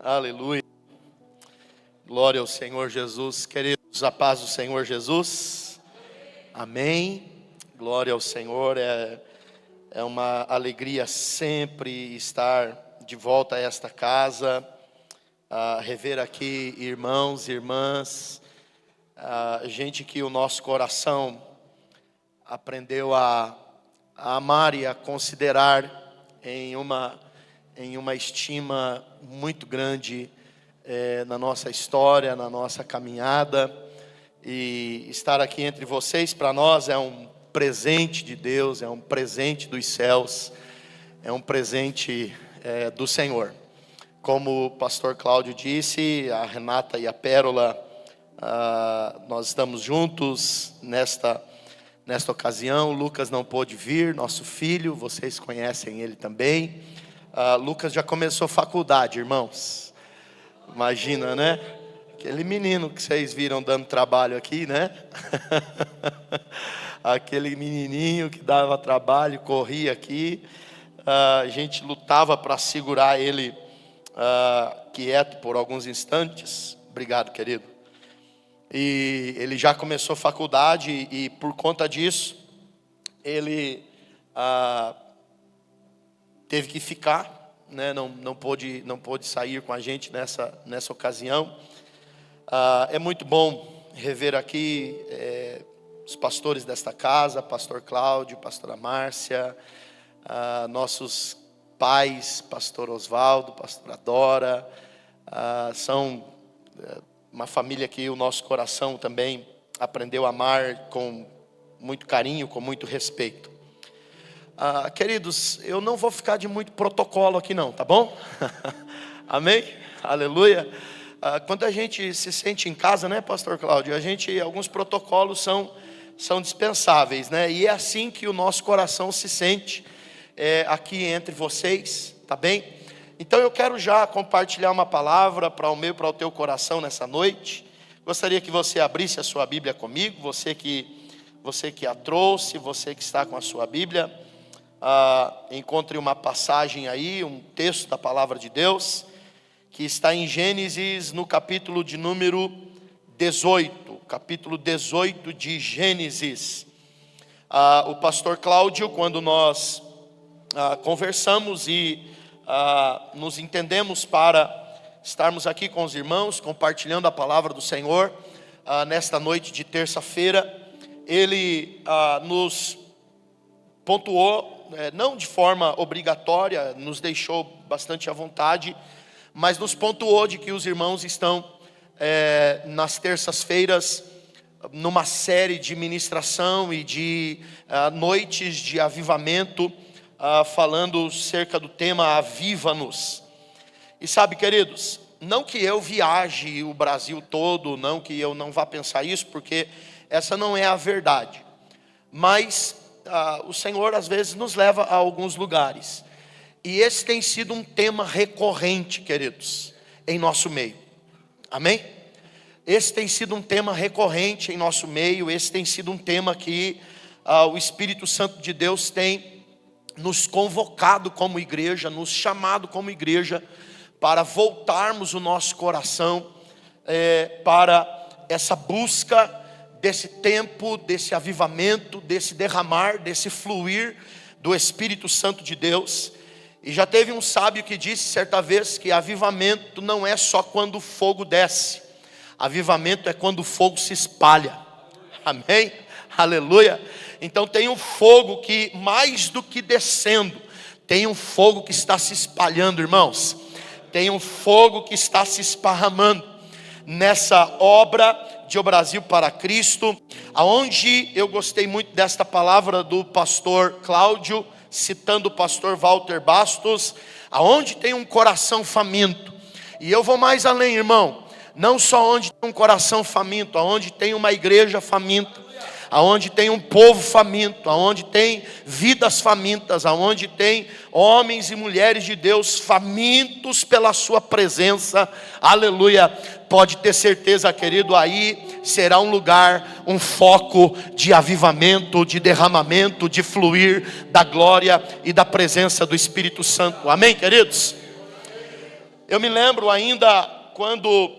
Aleluia. Glória ao Senhor Jesus. Queridos, a paz do Senhor Jesus. Amém. Glória ao Senhor. É uma alegria sempre estar de volta a esta casa, rever aqui irmãos e irmãs, gente que o nosso coração aprendeu a amar e a considerar em uma estima muito grande na nossa história, na nossa caminhada. E estar aqui entre vocês para nós é um presente de Deus, é um presente dos céus, é um presente do Senhor. Como o pastor Cláudio disse, a Renata e a Pérola, nós estamos juntos nesta ocasião. Lucas não pôde vir, nosso filho, vocês conhecem ele também. Lucas já começou faculdade, irmãos. Imagina, né? Aquele menino que vocês viram dando trabalho aqui, né? Aquele menininho que dava trabalho, corria aqui. A gente lutava para segurar ele quieto por alguns instantes. Obrigado, querido. E ele já começou faculdade e por conta disso, ele teve que ficar, né? Não pôde sair com a gente nessa ocasião. É muito bom rever aqui os pastores desta casa, pastor Cláudio, pastora Márcia, nossos pais, pastor Osvaldo, pastora Dora, são uma família que o nosso coração também aprendeu a amar com muito carinho, com muito respeito. Queridos, eu não vou ficar de muito protocolo aqui não, tá bom? Amém? Aleluia. Quando a gente se sente em casa, né, pastor Cláudio, alguns protocolos são dispensáveis, né? E é assim que o nosso coração se sente aqui entre vocês, tá bem? Então eu quero já compartilhar uma palavra para o meu e para o teu coração nessa noite. Gostaria que você abrisse a sua Bíblia comigo, você que a trouxe, você que está com a sua Bíblia. Encontre uma passagem aí, um texto da palavra de Deus, que está em Gênesis, no capítulo de número 18, capítulo 18 de Gênesis. O pastor Cláudio, quando nós conversamos e nos entendemos para estarmos aqui com os irmãos, compartilhando a palavra do Senhor, nesta noite de terça-feira, ele nos pontuou, não de forma obrigatória, nos deixou bastante à vontade, mas nos pontuou de que os irmãos estão nas terças-feiras numa série de ministração e de noites de avivamento, falando cerca do tema Aviva-nos. E sabe, queridos, não que eu viaje o Brasil todo, não que eu não vá pensar isso, porque essa não é a verdade, mas o Senhor às vezes nos leva a alguns lugares, e esse tem sido um tema recorrente, queridos, em nosso meio. Amém? Esse tem sido um tema recorrente em nosso meio. Esse tem sido um tema que o Espírito Santo de Deus tem nos convocado como igreja, nos chamado como igreja, para voltarmos o nosso coração para essa busca desse tempo, desse avivamento, desse derramar, desse fluir do Espírito Santo de Deus. E já teve um sábio que disse certa vez que avivamento não é só quando o fogo desce, avivamento é quando o fogo se espalha. Amém? Aleluia. Então tem um fogo que, mais do que descendo, tem um fogo que está se espalhando, irmãos. Tem um fogo que está se esparramando nessa obra de O Brasil para Cristo, aonde eu gostei muito desta palavra do pastor Cláudio, citando o pastor Walter Bastos, aonde tem um coração faminto. E eu vou mais além, irmão, não só onde tem um coração faminto, aonde tem uma igreja faminta, aonde tem um povo faminto, aonde tem vidas famintas, aonde tem homens e mulheres de Deus famintos pela sua presença. Aleluia. Pode ter certeza, querido, aí será um lugar, um foco de avivamento, de derramamento, de fluir da glória e da presença do Espírito Santo. Amém, queridos? Eu me lembro ainda quando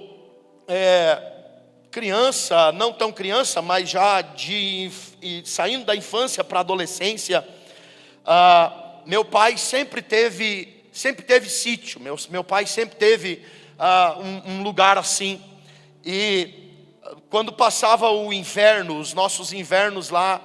criança, não tão criança, mas já saindo da infância para a adolescência, meu pai sempre teve sítio. Meu pai sempre teve um lugar assim. E quando passava o inverno, os nossos invernos lá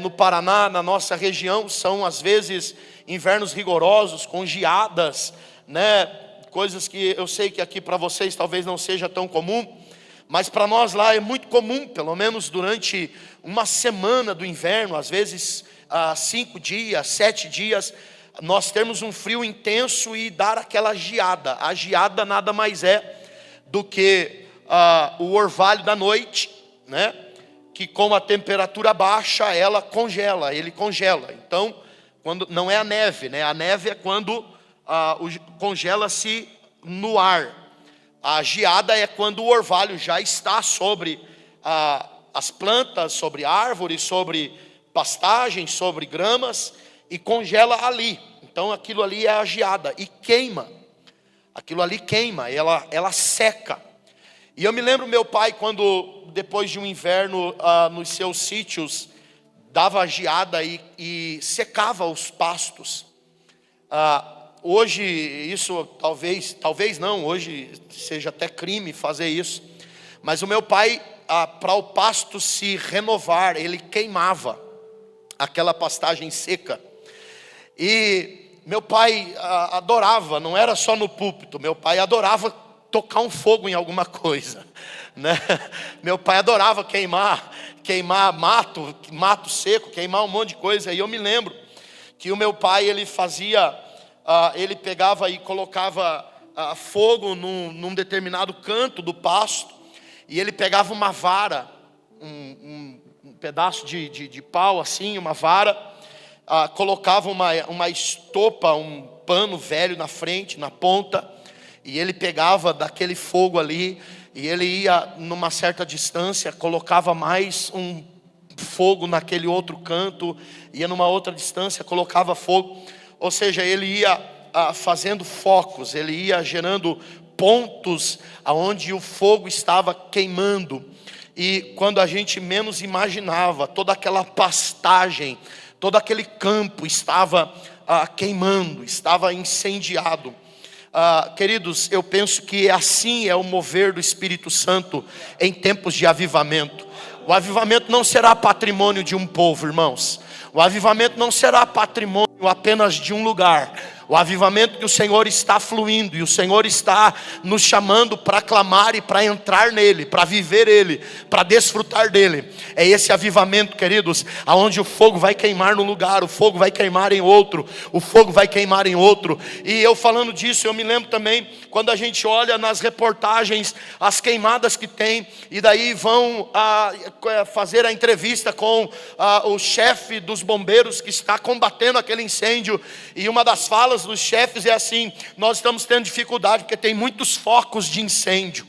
no Paraná, na nossa região, são às vezes invernos rigorosos, com geadas, né? Coisas que eu sei que aqui para vocês talvez não seja tão comum, mas para nós lá é muito comum, pelo menos durante uma semana do inverno, às vezes 5 dias, 7 dias, nós temos um frio intenso e dar aquela geada. A geada nada mais é do que o orvalho da noite, né? Que com a temperatura baixa ele congela. Então, quando não é a neve, né? A neve é quando congela-se no ar. A geada é quando o orvalho já está sobre as plantas, sobre árvores, sobre pastagens, sobre gramas, e congela ali. Então aquilo ali é a geada e queima. Aquilo ali queima, ela seca. E eu me lembro meu pai quando depois de um inverno nos seus sítios dava geada e secava os pastos. Hoje isso talvez não, hoje seja até crime fazer isso. Mas o meu pai, para o pasto se renovar, ele queimava aquela pastagem seca. E meu pai adorava, não era só no púlpito, meu pai adorava tocar um fogo em alguma coisa, né? Meu pai adorava queimar mato seco, queimar um monte de coisa. E eu me lembro que o meu pai, ele fazia... ele pegava e colocava fogo num determinado canto do pasto, e ele pegava uma vara, um pedaço de pau assim, uma vara, colocava uma estopa, um pano velho na frente, na ponta, e ele pegava daquele fogo ali, e ele ia numa certa distância, colocava mais um fogo naquele outro canto, ia numa outra distância, colocava fogo. Ou seja, ele ia fazendo focos, ele ia gerando pontos aonde o fogo estava queimando. E quando a gente menos imaginava, toda aquela pastagem, todo aquele campo estava queimando, estava incendiado. Queridos, eu penso que assim é o mover do Espírito Santo em tempos de avivamento. O avivamento não será patrimônio de um povo, irmãos. O avivamento não será patrimônio apenas de um lugar. O avivamento que o Senhor está fluindo, e o Senhor está nos chamando para clamar e para entrar nele, para viver ele, para desfrutar dele. É esse avivamento, queridos, aonde o fogo vai queimar num lugar, o fogo vai queimar em outro, o fogo vai queimar em outro. E eu falando disso, eu me lembro também quando a gente olha nas reportagens as queimadas que tem, e daí vão fazer a entrevista com o chefe dos bombeiros que está combatendo aquele incêndio, e uma das falas dos chefes é assim: nós estamos tendo dificuldade porque tem muitos focos de incêndio.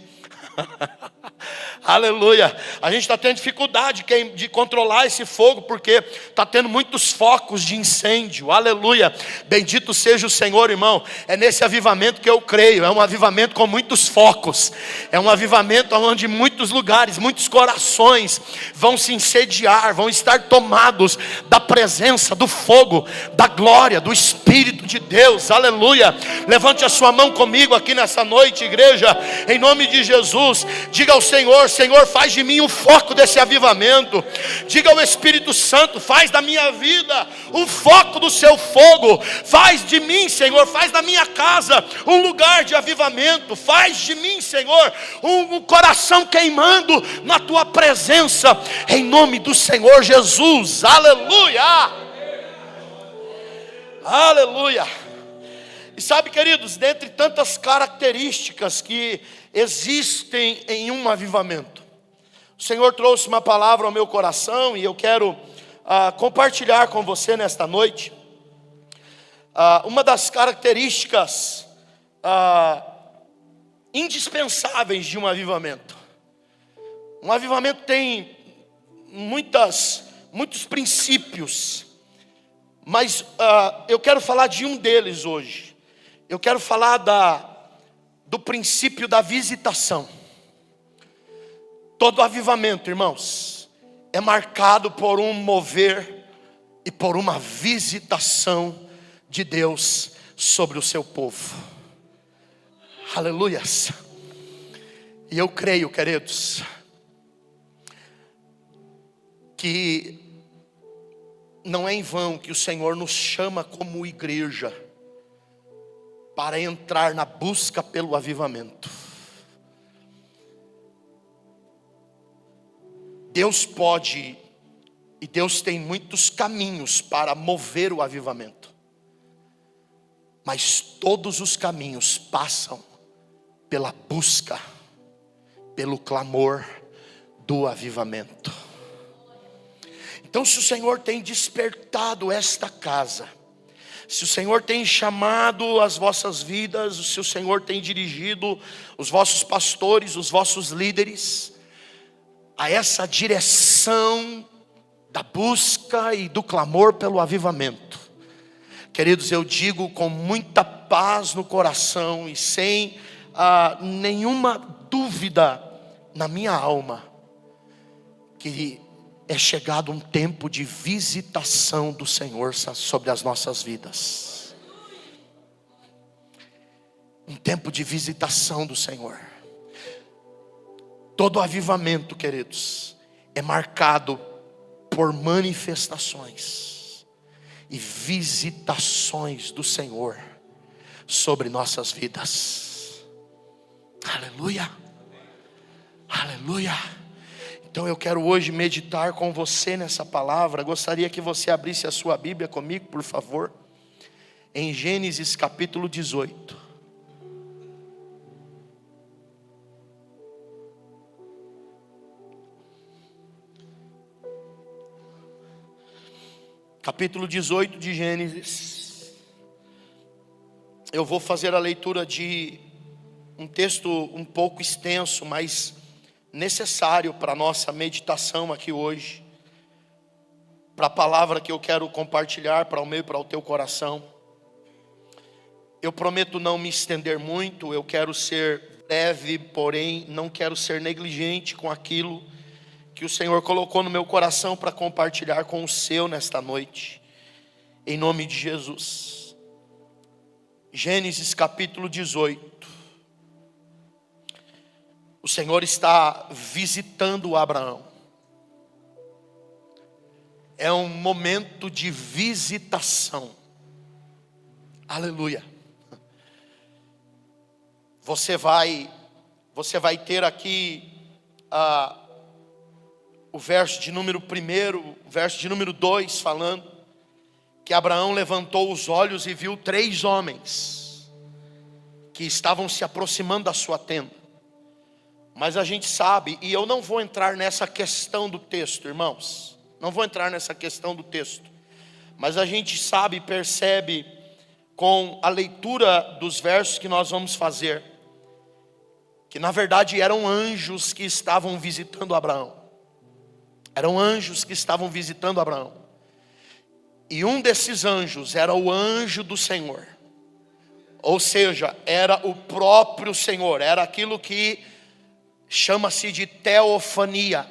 Aleluia. A gente está tendo dificuldade de controlar esse fogo, porque está tendo muitos focos de incêndio. Aleluia. Bendito seja o Senhor, irmão. É nesse avivamento que eu creio. É um avivamento com muitos focos. É um avivamento onde muitos lugares, muitos corações vão se incendiar, vão estar tomados da presença, do fogo, da glória, do Espírito de Deus. Aleluia. Levante a sua mão comigo aqui nessa noite, igreja, em nome de Jesus. Diga ao Senhor: Senhor, faz de mim o foco desse avivamento. Diga ao Espírito Santo: faz da minha vida um foco do seu fogo. Faz de mim, Senhor, faz da minha casa um lugar de avivamento. Faz de mim, Senhor, um coração queimando na tua presença, em nome do Senhor Jesus. Aleluia. Aleluia. E sabe, queridos, dentre tantas características que existem em um avivamento, o Senhor trouxe uma palavra ao meu coração, e eu quero compartilhar com você nesta noite. Uma das características indispensáveis de um avivamento. Um avivamento tem muitos princípios, mas eu quero falar de um deles hoje. Eu quero falar do princípio da visitação. Todo avivamento, irmãos, é marcado por um mover e por uma visitação de Deus sobre o seu povo. Aleluias. E eu creio, queridos, que não é em vão que o Senhor nos chama como igreja para entrar na busca pelo avivamento. Deus pode e Deus tem muitos caminhos para mover o avivamento, mas todos os caminhos passam pela busca, pelo clamor do avivamento. Então, se o Senhor tem despertado esta casa, se o Senhor tem chamado as vossas vidas, se o Senhor tem dirigido os vossos pastores, os vossos líderes a essa direção da busca e do clamor pelo avivamento, queridos, eu digo com muita paz no coração e sem nenhuma dúvida na minha alma, que é chegado um tempo de visitação do Senhor sobre as nossas vidas. Um tempo de visitação do Senhor. Todo avivamento, queridos, é marcado por manifestações e visitações do Senhor sobre nossas vidas. Aleluia. Aleluia. Então eu quero hoje meditar com você nessa palavra. Gostaria que você abrisse a sua Bíblia comigo, por favor, em Gênesis capítulo 18. Capítulo 18 de Gênesis. Eu vou fazer a leitura de um texto um pouco extenso, mas necessário para a nossa meditação aqui hoje, para a palavra que eu quero compartilhar para o meu e para o teu coração. Eu prometo não me estender muito, eu quero ser breve, porém não quero ser negligente com aquilo que o Senhor colocou no meu coração para compartilhar com o seu nesta noite, em nome de Jesus. Gênesis capítulo 18. O Senhor está visitando Abraão. É um momento de visitação. Aleluia. Você vai ter aqui o verso de número 1, o verso de número 2, falando que Abraão levantou os olhos e viu 3 homens que estavam se aproximando da sua tenda. Mas a gente sabe, e eu não vou entrar nessa questão do texto, irmãos, não vou entrar nessa questão do texto, mas a gente sabe e percebe com a leitura dos versos que nós vamos fazer, que na verdade eram anjos que estavam visitando Abraão. Eram anjos que estavam visitando Abraão. E um desses anjos era o anjo do Senhor. Ou seja, era o próprio Senhor, era aquilo que chama-se de teofania,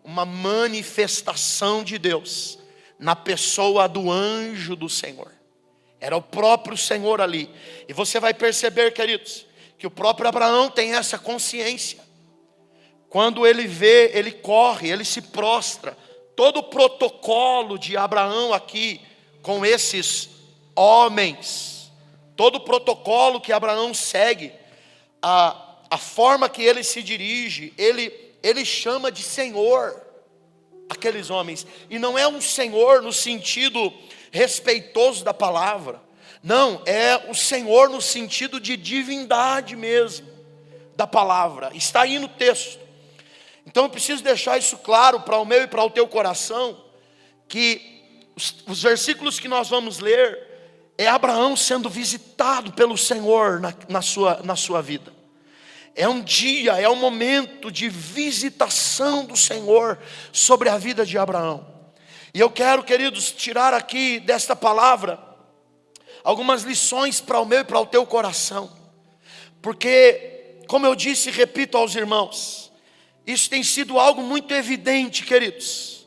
uma manifestação de Deus na pessoa do anjo do Senhor. Era o próprio Senhor ali. E você vai perceber, queridos, que o próprio Abraão tem essa consciência. Quando ele vê, ele corre, ele se prostra. Todo o protocolo de Abraão aqui com esses homens, todo o protocolo que Abraão segue, a forma que ele se dirige, ele chama de Senhor aqueles homens. E não é um Senhor no sentido respeitoso da palavra. Não, é o Senhor no sentido de divindade mesmo da palavra. Está aí no texto. Então eu preciso deixar isso claro para o meu e para o teu coração, que os versículos que nós vamos ler é Abraão sendo visitado pelo Senhor na sua vida. É um dia, é um momento de visitação do Senhor sobre a vida de Abraão. E eu quero, queridos, tirar aqui desta palavra algumas lições para o meu e para o teu coração. porque, como eu disse e repito aos irmãos, isso tem sido algo muito evidente, queridos,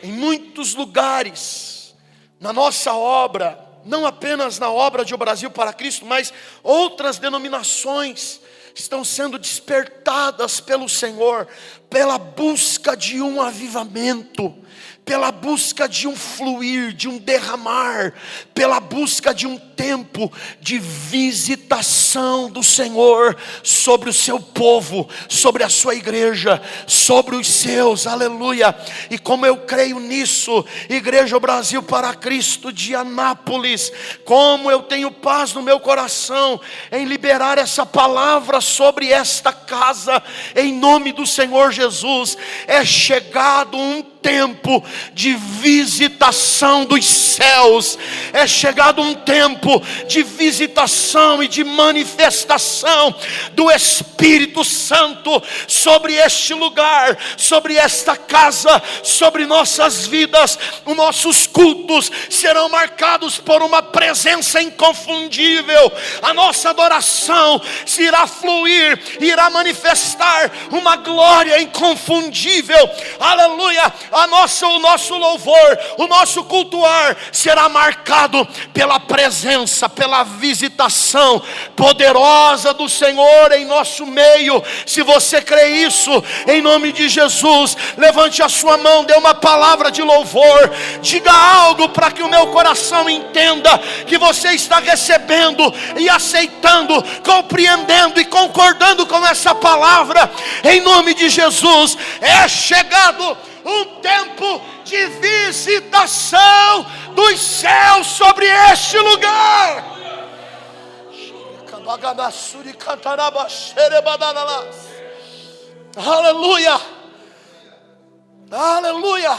em muitos lugares, na nossa obra, não apenas na obra de O Brasil para Cristo, mas outras denominações estão sendo despertadas pelo Senhor, pela busca de um avivamento, pela busca de um fluir, de um derramar, pela busca de um tempo de visitação do Senhor sobre o seu povo, sobre a sua igreja, sobre os seus, aleluia. E como eu creio nisso, Igreja Brasil para Cristo de Anápolis, como eu tenho paz no meu coração em liberar essa palavra sobre esta casa, em nome do Senhor Jesus. É chegado um tempo de visitação dos céus, é chegado um tempo de visitação e de manifestação do Espírito Santo sobre este lugar, sobre esta casa, sobre nossas vidas. Os nossos cultos serão marcados por uma presença inconfundível, a nossa adoração se irá fluir, irá manifestar uma glória inconfundível, aleluia. O nosso louvor, o nosso cultuar será marcado pela presença, pela visitação poderosa do Senhor em nosso meio. Se você crê isso, em nome de Jesus, levante a sua mão, dê uma palavra de louvor, diga algo para que o meu coração entenda que você está recebendo e aceitando, compreendendo e concordando com essa palavra. Em nome de Jesus, é chegado um tempo de visitação dos céus sobre este lugar. Aleluia, aleluia.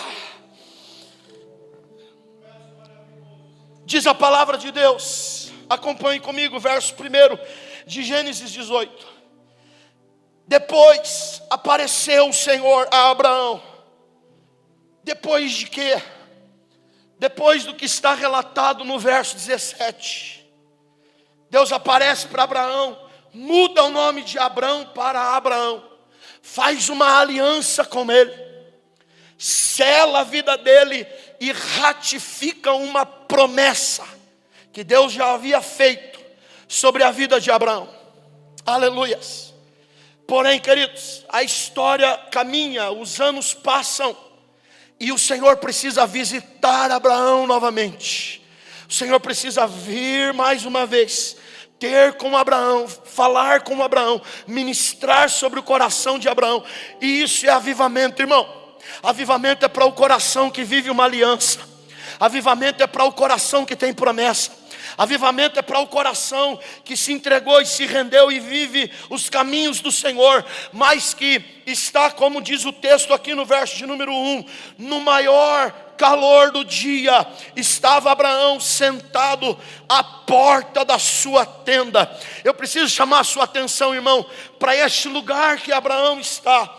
Diz a palavra de Deus, acompanhe comigo, verso 1 de Gênesis 18. Depois apareceu o Senhor a Abraão. Depois de quê? Depois do que está relatado no verso 17. Deus aparece para Abraão, muda o nome de Abrão para Abraão, faz uma aliança com ele, sela a vida dele e ratifica uma promessa que Deus já havia feito sobre a vida de Abraão. Aleluias. Porém, queridos, a história caminha, os anos passam, e o Senhor precisa visitar Abraão novamente. O Senhor precisa vir mais uma vez, ter com Abraão, falar com Abraão, ministrar sobre o coração de Abraão. E isso é avivamento, irmão. Avivamento é para o coração que vive uma aliança. Avivamento é para o coração que tem promessa. Avivamento é para o coração que se entregou e se rendeu e vive os caminhos do Senhor, mas que está, como diz o texto aqui no verso de número 1, no maior calor do dia, estava Abraão sentado à porta da sua tenda. Eu preciso chamar a sua atenção, irmão, para este lugar que Abraão está,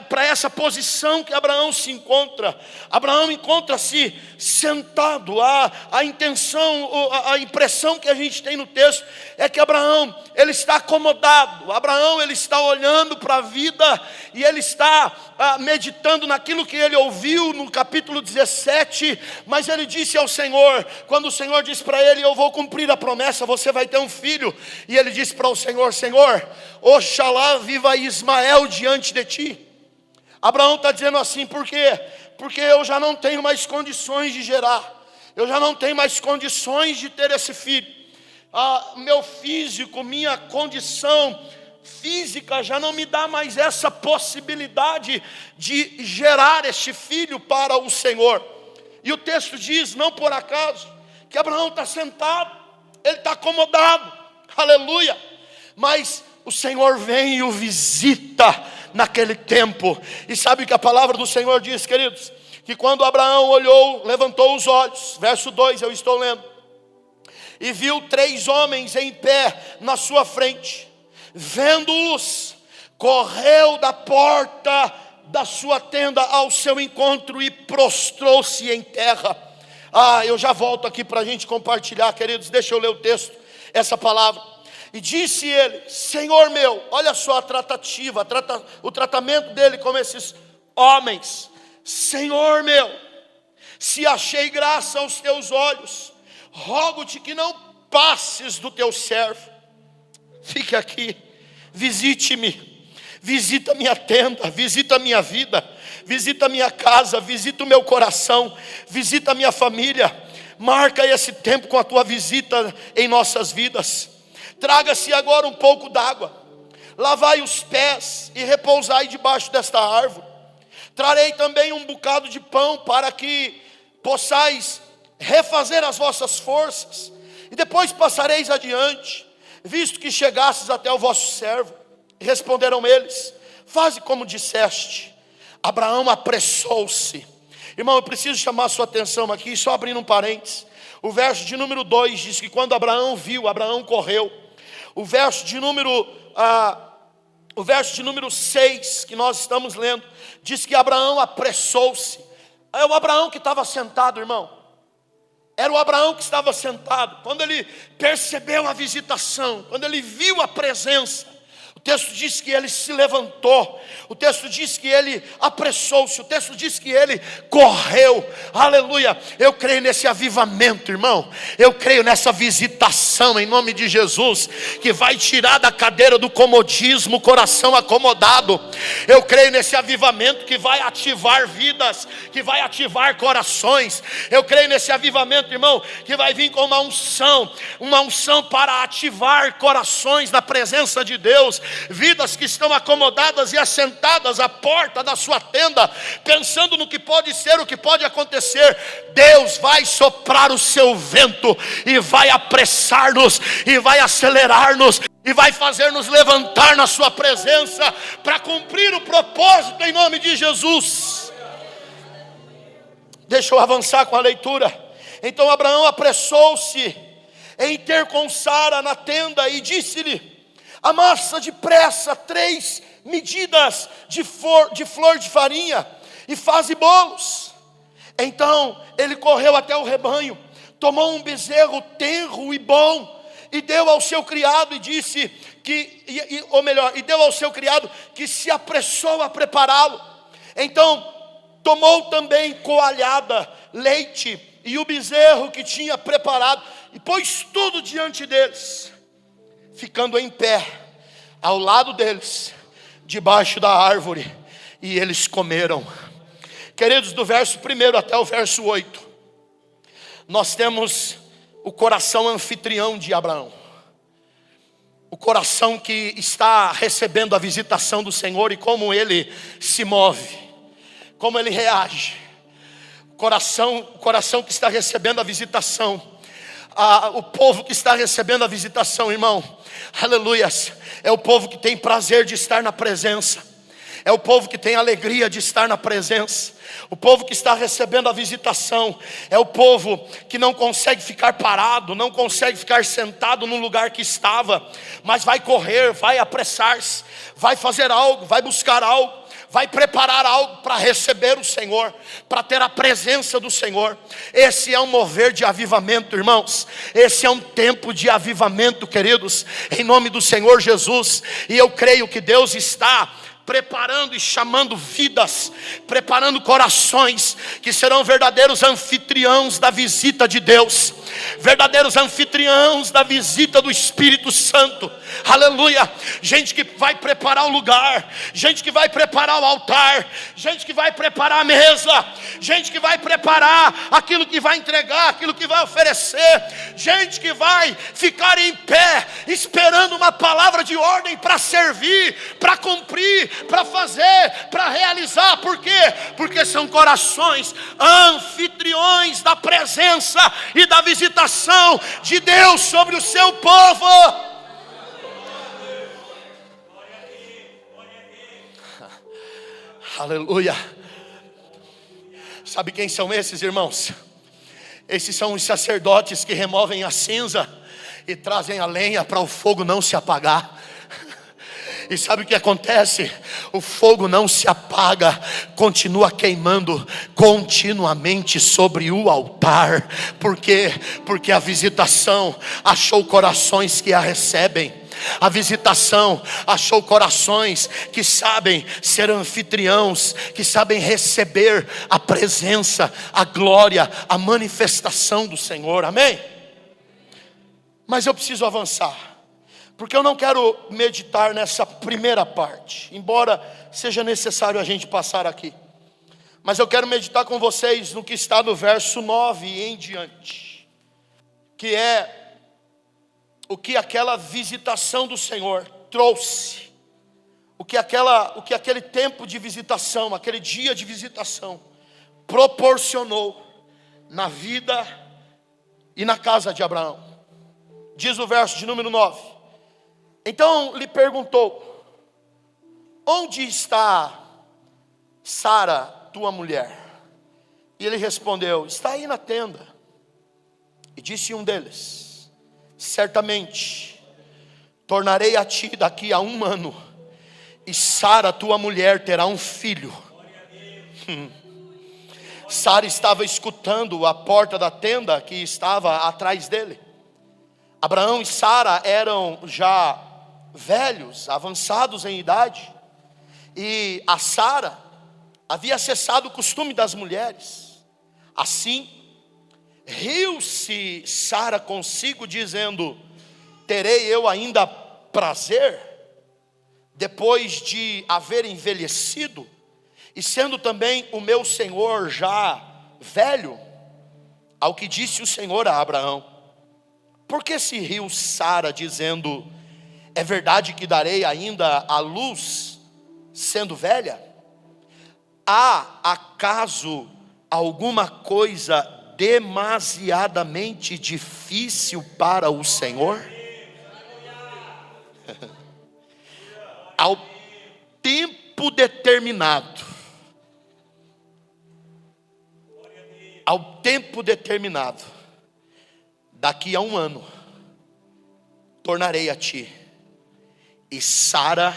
para essa posição que Abraão se encontra. Abraão encontra-se sentado. A intenção, a impressão que a gente tem no texto é que Abraão, ele está acomodado. Abraão, ele está olhando para a vida e ele está meditando naquilo que ele ouviu no capítulo 17. Mas ele disse ao Senhor, quando o Senhor disse para ele: eu vou cumprir a promessa, você vai ter um filho. E ele disse para o Senhor: Senhor, oxalá viva Ismael diante de ti. Abraão está dizendo assim, por quê? Porque eu já não tenho mais condições de gerar, eu já não tenho mais condições de ter esse filho. Meu físico, minha condição física já não me dá mais essa possibilidade de gerar este filho para o Senhor. E o texto diz, não por acaso, que Abraão está sentado, ele está acomodado, aleluia. Mas o Senhor vem e o visita naquele tempo. E sabe o que a palavra do Senhor diz, queridos? Que quando Abraão olhou, levantou os olhos, verso 2, eu estou lendo, e viu 3 homens em pé na sua frente. Vendo-os, correu da porta da sua tenda ao seu encontro e prostrou-se em terra. Eu já volto aqui para a gente compartilhar, queridos. Deixa eu ler o texto, essa palavra. E disse ele: Senhor meu, olha só a tratativa, o tratamento dele com esses homens. Senhor meu, se achei graça aos teus olhos, rogo-te que não passes do teu servo. Fique aqui, visite-me, visita minha tenda, visita a minha vida, visita a minha casa, visita o meu coração, visita a minha família. Marca esse tempo com a tua visita em nossas vidas. Traga-se agora um pouco d'água, lavai os pés e repousai debaixo desta árvore. Trarei também um bocado de pão para que possais refazer as vossas forças, e depois passareis adiante, visto que chegastes até o vosso servo. E responderam eles: faze como disseste. Abraão apressou-se. Irmão, eu preciso chamar a sua atenção aqui, só abrindo um parênteses. O verso de número 2 diz que quando Abraão viu, Abraão correu. O verso de número 6 que nós estamos lendo diz que Abraão apressou-se. É o Abraão que estava sentado, irmão. Era o Abraão que estava sentado. Quando ele percebeu a visitação, quando ele viu a presença, o texto diz que ele se levantou, o texto diz que ele apressou-se, o texto diz que ele correu. Aleluia. Eu creio nesse avivamento, irmão. Eu creio nessa visitação em nome de Jesus, que vai tirar da cadeira do comodismo o coração acomodado. Eu creio nesse avivamento que vai ativar vidas, que vai ativar corações. Eu creio nesse avivamento, irmão, que vai vir com uma unção para ativar corações na presença de Deus. Vidas que estão acomodadas e assentadas à porta da sua tenda, pensando no que pode ser, o que pode acontecer. Deus vai soprar o seu vento e vai apressar-nos, e vai acelerar-nos, e vai fazer-nos levantar na sua presença, para cumprir o propósito em nome de Jesus. Deixa eu avançar com a leitura. Então Abraão apressou-se em ter com Sara na tenda, e disse-lhe: amassa depressa 3 medidas de flor de farinha, e faze bolos. Então ele correu até o rebanho, tomou um bezerro tenro e bom, e deu ao seu criado, e disse que, e deu ao seu criado, que se apressou a prepará-lo. Então tomou também coalhada, leite e o bezerro que tinha preparado, e pôs tudo diante deles, ficando em pé ao lado deles, debaixo da árvore, e eles comeram. Queridos, do verso 1 até o verso 8, nós temos o coração anfitrião de Abraão, o coração que está recebendo a visitação do Senhor, e como ele se move, como ele reage. O coração que está recebendo a visitação, o povo que está recebendo a visitação, irmão, aleluias, é o povo que tem prazer de estar na presença, é o povo que tem alegria de estar na presença. O povo que está recebendo a visitação é o povo que não consegue ficar parado, não consegue ficar sentado no lugar que estava, mas vai correr, vai apressar-se, vai fazer algo, vai buscar algo, vai preparar algo para receber o Senhor, para ter a presença do Senhor. Esse é um mover de avivamento, irmãos. Esse é um tempo de avivamento, queridos, em nome do Senhor Jesus. E eu creio que Deus está preparando e chamando vidas, preparando corações que serão verdadeiros anfitriãos da visita de Deus, verdadeiros anfitriãos da visita do Espírito Santo. Aleluia. Gente que vai preparar o lugar, gente que vai preparar o altar, gente que vai preparar a mesa, gente que vai preparar aquilo que vai entregar, aquilo que vai oferecer, gente que vai ficar em pé esperando uma palavra de ordem para servir, para cumprir, para fazer, para realizar. Por quê? Porque são corações anfitriões da presença e da visitação de Deus sobre o seu povo. Aleluia. Sabe quem são esses, irmãos? Esses são os sacerdotes que removem a cinza e trazem a lenha para o fogo não se apagar. E sabe o que acontece? O fogo não se apaga, continua queimando continuamente sobre o altar. Por quê? Porque a visitação achou corações que a recebem. A visitação achou corações que sabem ser anfitriãos, que sabem receber a presença, a glória, a manifestação do Senhor. Amém? Mas eu preciso avançar, porque eu não quero meditar nessa primeira parte, embora seja necessário a gente passar aqui. Mas eu quero meditar com vocês no que está no verso 9 e em diante, que é o que aquela visitação do Senhor trouxe, o que aquele tempo de visitação, aquele dia de visitação proporcionou na vida e na casa de Abraão. Diz o verso de número 9: então lhe perguntou: onde está Sara, tua mulher? E ele respondeu: está aí na tenda. E disse um deles: certamente tornarei a ti daqui a 1 ano, e Sara, tua mulher, terá um filho. Sara estava escutando a porta da tenda que estava atrás dele. Abraão e Sara eram já velhos, avançados em idade, e a Sara havia cessado o costume das mulheres. Assim, riu-se Sara consigo, dizendo: terei eu ainda prazer, depois de haver envelhecido, e sendo também o meu senhor já velho? Ao que disse o Senhor a Abraão: por que se riu Sara, dizendo: é verdade que darei ainda à luz, sendo velha? Há acaso alguma coisa demasiadamente difícil para o Senhor? Ao tempo determinado, daqui a 1 ano, tornarei a ti, e Sara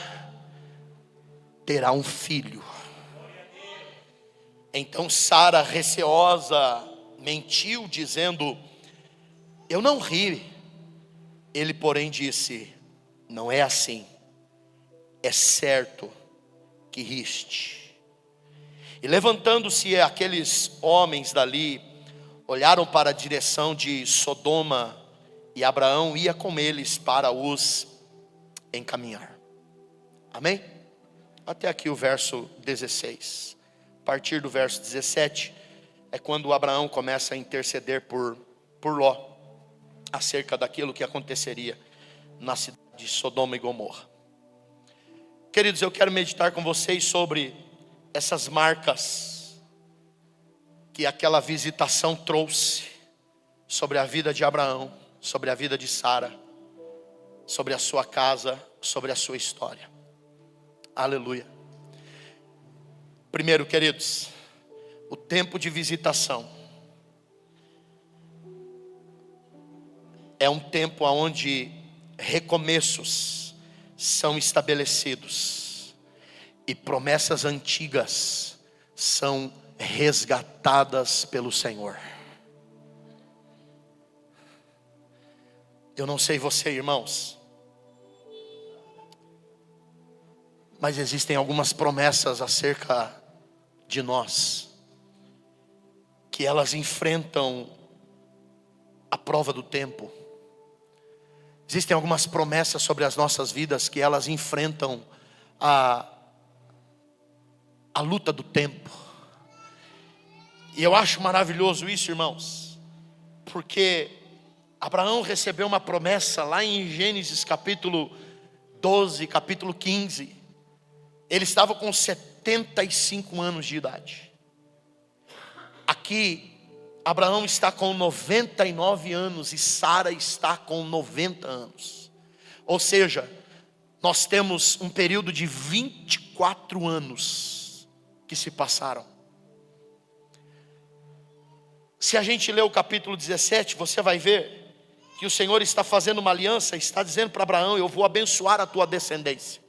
terá um filho. Então Sara, receosa, mentiu, dizendo: eu não ri. Ele, porém, disse: não é assim, é certo que riste. E levantando-se aqueles homens dali, olharam para a direção de Sodoma, e Abraão ia com eles para os encaminhar. Amém? Até aqui o verso 16. A partir do verso 17 é quando Abraão começa a interceder por Ló, acerca daquilo que aconteceria na cidade de Sodoma e Gomorra. Queridos, eu quero meditar com vocês sobre essas marcas que aquela visitação trouxe sobre a vida de Abraão, sobre a vida de Sara, sobre a sua casa, sobre a sua história. Aleluia. Primeiro, queridos, o tempo de visitação é um tempo onde recomeços são estabelecidos e promessas antigas são resgatadas pelo Senhor. Eu não sei você, irmãos, mas existem algumas promessas acerca de nós, que elas enfrentam a prova do tempo. Existem algumas promessas sobre as nossas vidas que elas enfrentam a luta do tempo. E eu acho maravilhoso isso, irmãos, porque Abraão recebeu uma promessa lá em Gênesis capítulo 12, capítulo 15. Ele estava com 75 anos de idade. Aqui, Abraão está com 99 anos e Sara está com 90 anos. Ou seja, nós temos um período de 24 anos que se passaram. Se a gente ler o capítulo 17, você vai ver que o Senhor está fazendo uma aliança, está dizendo para Abraão: eu vou abençoar a tua descendência,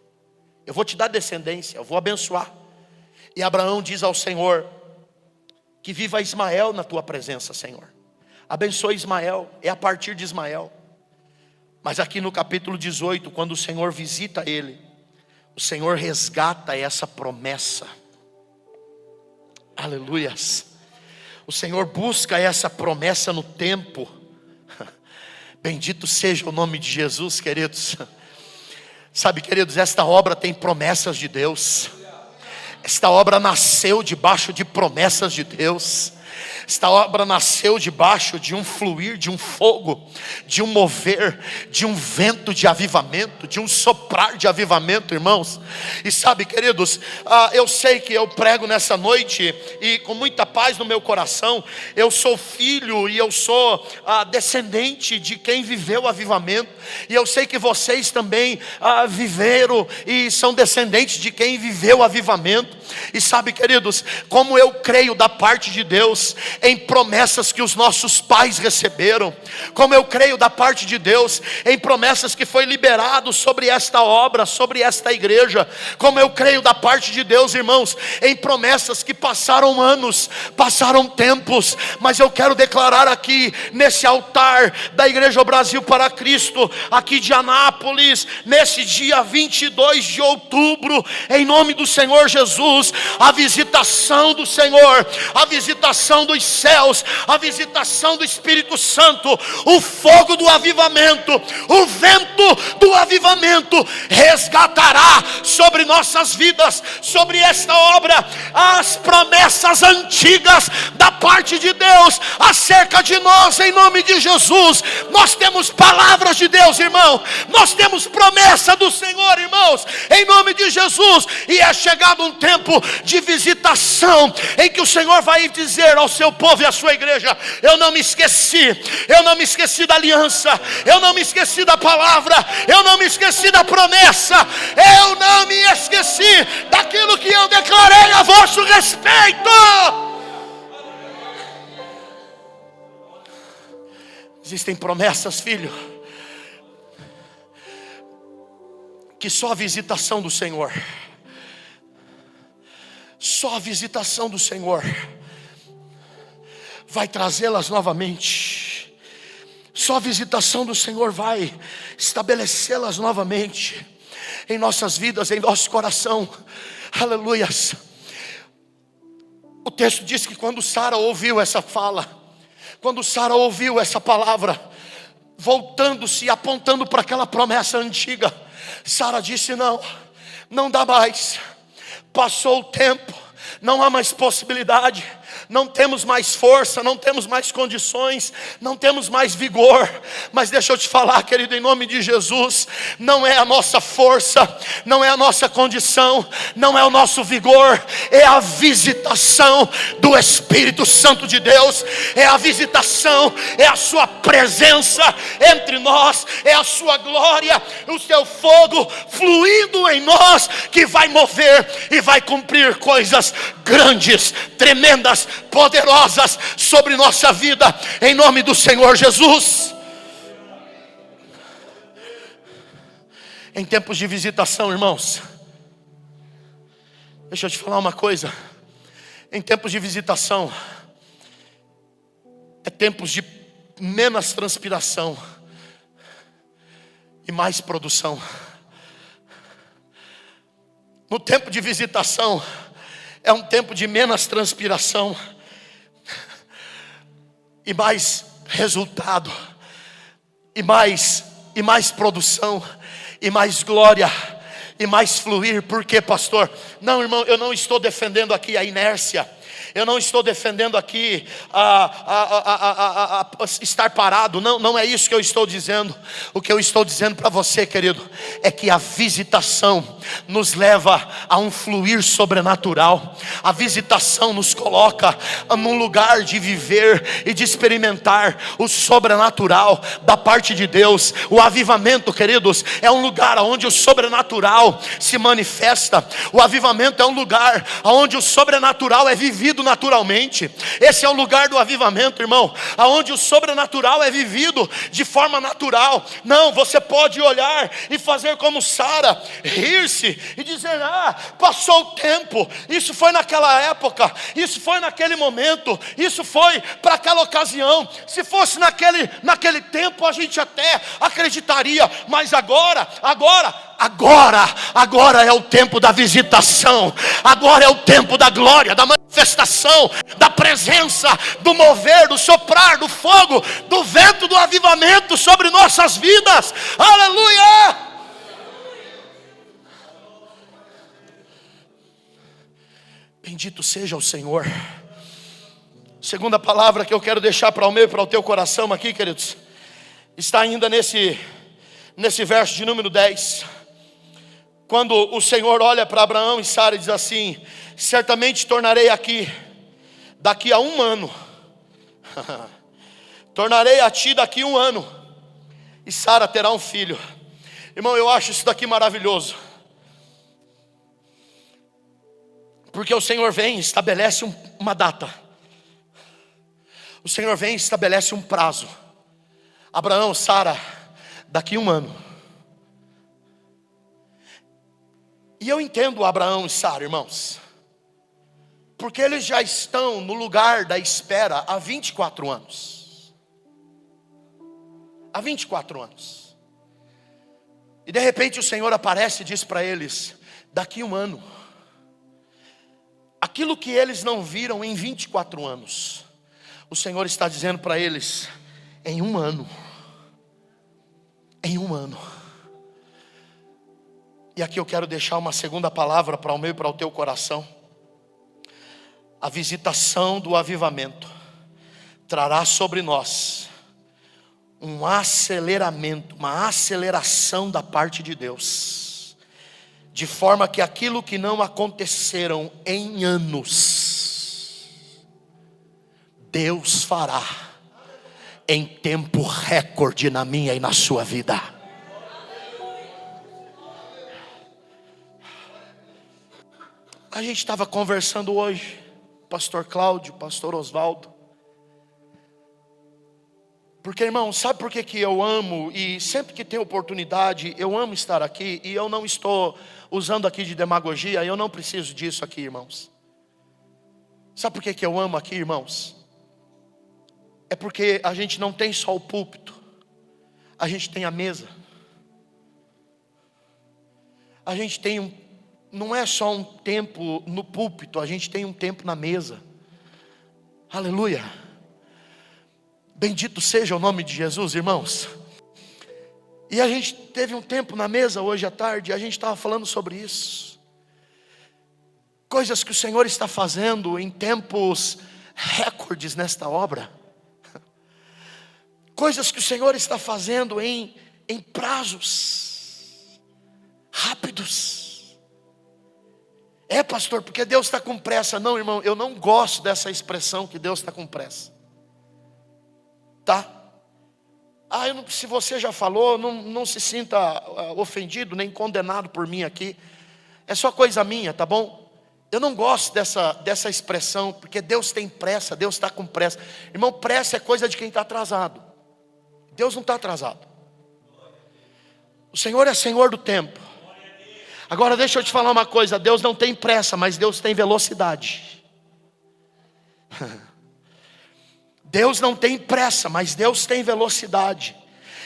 eu vou te dar descendência, eu vou abençoar. E Abraão diz ao Senhor: que viva Ismael na tua presença, Senhor. Abençoa Ismael, é a partir de Ismael. Mas aqui no capítulo 18, quando o Senhor visita ele, o Senhor resgata essa promessa. Aleluias. O Senhor busca essa promessa no tempo. Bendito seja o nome de Jesus, queridos. Sabe, queridos, esta obra tem promessas de Deus. Esta obra nasceu debaixo de promessas de Deus. Esta obra nasceu debaixo de um fluir, de um fogo, de um mover, de um vento de avivamento, de um soprar de avivamento, irmãos. E sabe, queridos, eu sei que eu prego nessa noite e com muita paz no meu coração. Eu sou filho e eu sou descendente de quem viveu o avivamento. E eu sei que vocês também viveram e são descendentes de quem viveu o avivamento. E sabe, queridos, como eu creio da parte de Deus em promessas que os nossos pais receberam, como eu creio da parte de Deus em promessas que foi liberado sobre esta obra, sobre esta igreja, como eu creio da parte de Deus, irmãos, em promessas que passaram anos, passaram tempos, mas eu quero declarar aqui nesse altar da Igreja Brasil para Cristo, aqui de Anápolis, nesse dia 22 de outubro, em nome do Senhor Jesus, a visitação do Senhor, a visitação dos céus, a visitação do Espírito Santo, o fogo do avivamento, o vento do avivamento resgatará sobre nossas vidas, sobre esta obra, as promessas antigas da parte de Deus acerca de nós, em nome de Jesus. Nós temos palavras de Deus, irmão, nós temos promessa do Senhor, irmãos, em nome de Jesus. E é chegado um tempo de visitação em que o Senhor vai dizer ao seu povo e à sua igreja: eu não me esqueci da aliança, eu não me esqueci da palavra, eu não me esqueci da promessa, eu não me esqueci daquilo que eu declarei a vosso respeito. Existem promessas, filho, que só a visitação do Senhor, só a visitação do Senhor vai trazê-las novamente. Só a visitação do Senhor vai estabelecê-las novamente em nossas vidas, em nosso coração. Aleluias. O texto diz que quando Sara ouviu essa fala, quando Sara ouviu essa palavra, voltando-se e apontando para aquela promessa antiga, Sara disse: não dá mais. Passou o tempo, não há mais possibilidade, não temos mais força, não temos mais condições, não temos mais vigor. Mas deixa eu te falar, querido, em nome de Jesus, não é a nossa força, não é a nossa condição, não é o nosso vigor, é a visitação do Espírito Santo de Deus, é a visitação, é a sua presença entre nós, é a sua glória, o seu fogo fluindo em nós, que vai mover e vai cumprir coisas grandes, tremendas, poderosas sobre nossa vida, em nome do Senhor Jesus. Em tempos de visitação, irmãos, deixa eu te falar uma coisa. Em tempos de visitação, é tempos de menos transpiração e mais produção. No tempo de visitação, é um tempo de menos transpiração e mais resultado, e mais produção, e mais glória, e mais fluir. Por quê, pastor? Não, irmão, eu não estou defendendo aqui a inércia, eu não estou defendendo aqui estar parado. Não é isso que eu estou dizendo. O que eu estou dizendo para você, querido, é que a visitação nos leva a um fluir sobrenatural. A visitação nos coloca num lugar de viver e de experimentar o sobrenatural da parte de Deus. O avivamento, queridos, é um lugar onde o sobrenatural se manifesta. O avivamento é um lugar onde o sobrenatural é vivido vivido naturalmente. Esse é o lugar do avivamento, irmão, aonde o sobrenatural é vivido de forma natural. Não, você pode olhar e fazer como Sara, rir-se e dizer: ah, passou o tempo, isso foi naquela época, isso foi naquele momento, isso foi para aquela ocasião. Se fosse naquele tempo, a gente até acreditaria, mas agora é o tempo da visitação, agora é o tempo da glória, da manifestação, da presença, do mover, do soprar, do fogo, do vento do avivamento sobre nossas vidas. Aleluia! Bendito seja o Senhor. Segunda palavra que eu quero deixar para o meu e para o teu coração aqui, queridos, está ainda nesse verso de número 10. Quando o Senhor olha para Abraão e Sara e diz assim: certamente tornarei daqui a 1 ano. Tornarei a ti daqui a 1 ano, e Sara terá um filho. Irmão, eu acho isso daqui maravilhoso, porque o Senhor vem e estabelece uma data. O Senhor vem e estabelece um prazo. Abraão, Sara, daqui a 1 ano. E eu entendo Abraão e Sara, irmãos, porque eles já estão no lugar da espera há 24 anos. Há 24 anos. E de repente o Senhor aparece e diz para eles: daqui a 1 ano. Aquilo que eles não viram em 24 anos, o Senhor está dizendo para eles: em 1 ano. Em 1 ano. E aqui eu quero deixar uma segunda palavra para o meu e para o teu coração. A visitação do avivamento trará sobre nós um aceleramento, uma aceleração da parte de Deus, de forma que aquilo que não aconteceram em anos, Deus fará em tempo recorde na minha e na sua vida. A gente estava conversando hoje, pastor Cláudio, pastor Osvaldo, porque, irmão, sabe por que eu amo, e sempre que tem oportunidade, eu amo estar aqui, e eu não estou usando aqui de demagogia, eu não preciso disso aqui, irmãos. Sabe por que eu amo aqui, irmãos? É porque a gente não tem só o púlpito, a gente tem a mesa. A gente tem não é só um tempo no púlpito, a gente tem um tempo na mesa. Aleluia. Bendito seja o nome de Jesus, irmãos. E a gente teve um tempo na mesa hoje à tarde, e a gente estava falando sobre isso. Coisas que o Senhor está fazendo em tempos recordes nesta obra. Coisas que o Senhor está fazendo em prazos rápidos. É, pastor, porque Deus está com pressa. Não, irmão, eu não gosto dessa expressão que Deus está com pressa. Tá? Se você já falou, não se sinta ofendido nem condenado por mim aqui. É só coisa minha, tá bom? Eu não gosto dessa expressão, porque Deus tem pressa, Deus está com pressa. Irmão, pressa é coisa de quem está atrasado. Deus não está atrasado. O Senhor é Senhor do tempo. Agora deixa eu te falar uma coisa: Deus não tem pressa, mas Deus tem velocidade. Deus não tem pressa, mas Deus tem velocidade.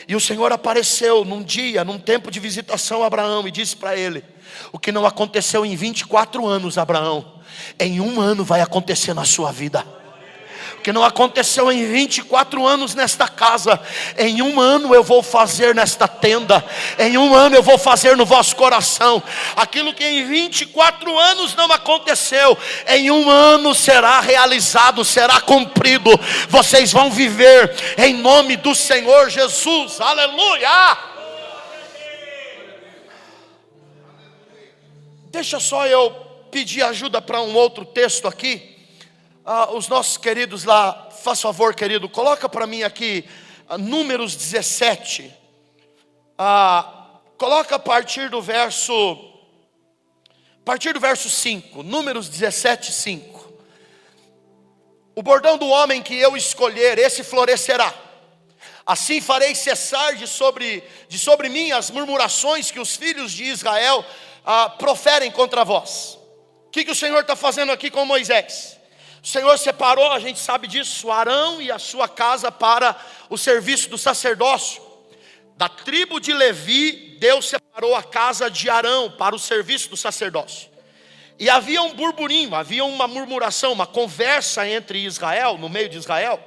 E o Senhor apareceu num dia, num tempo de visitação a Abraão, e disse para ele: o que não aconteceu em 24 anos, Abraão, em 1 ano vai acontecer na sua vida. O que não aconteceu em 24 anos nesta casa, em 1 ano eu vou fazer nesta tenda. Em 1 ano eu vou fazer no vosso coração. Aquilo que em 24 anos não aconteceu, em 1 ano será realizado, será cumprido. Vocês vão viver em nome do Senhor Jesus. Aleluia! Deixa só eu pedir ajuda para um outro texto aqui. Os nossos queridos lá, faz favor, querido, coloca para mim aqui Números 17. Coloca a partir do verso 5. Números 17, 5. o bordão do homem que eu escolher, esse florescerá. Assim farei cessar de sobre mim as murmurações que os filhos de Israel proferem contra vós. O que o Senhor está fazendo aqui com Moisés? O Senhor separou, a gente sabe disso, Arão e a sua casa para o serviço do sacerdócio. Da tribo de Levi, Deus separou a casa de Arão para o serviço do sacerdócio. E havia um burburinho, havia uma murmuração, uma conversa entre Israel, no meio de Israel,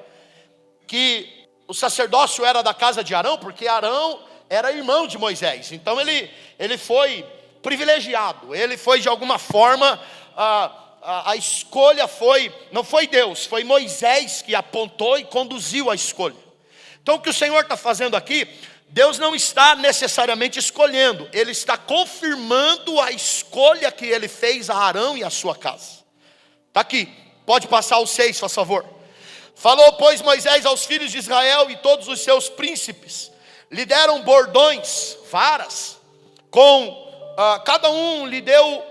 que o sacerdócio era da casa de Arão, porque Arão era irmão de Moisés. Então ele foi privilegiado, ele foi de alguma forma, a escolha não foi Deus, foi Moisés que apontou e conduziu a escolha. Então o que o Senhor está fazendo aqui, Deus não está necessariamente escolhendo, Ele está confirmando a escolha que Ele fez a Arão e a sua casa. Está aqui, pode passar o 6, por favor. Falou, pois, Moisés aos filhos de Israel e todos os seus príncipes, lhe deram bordões, varas, cada um lhe deu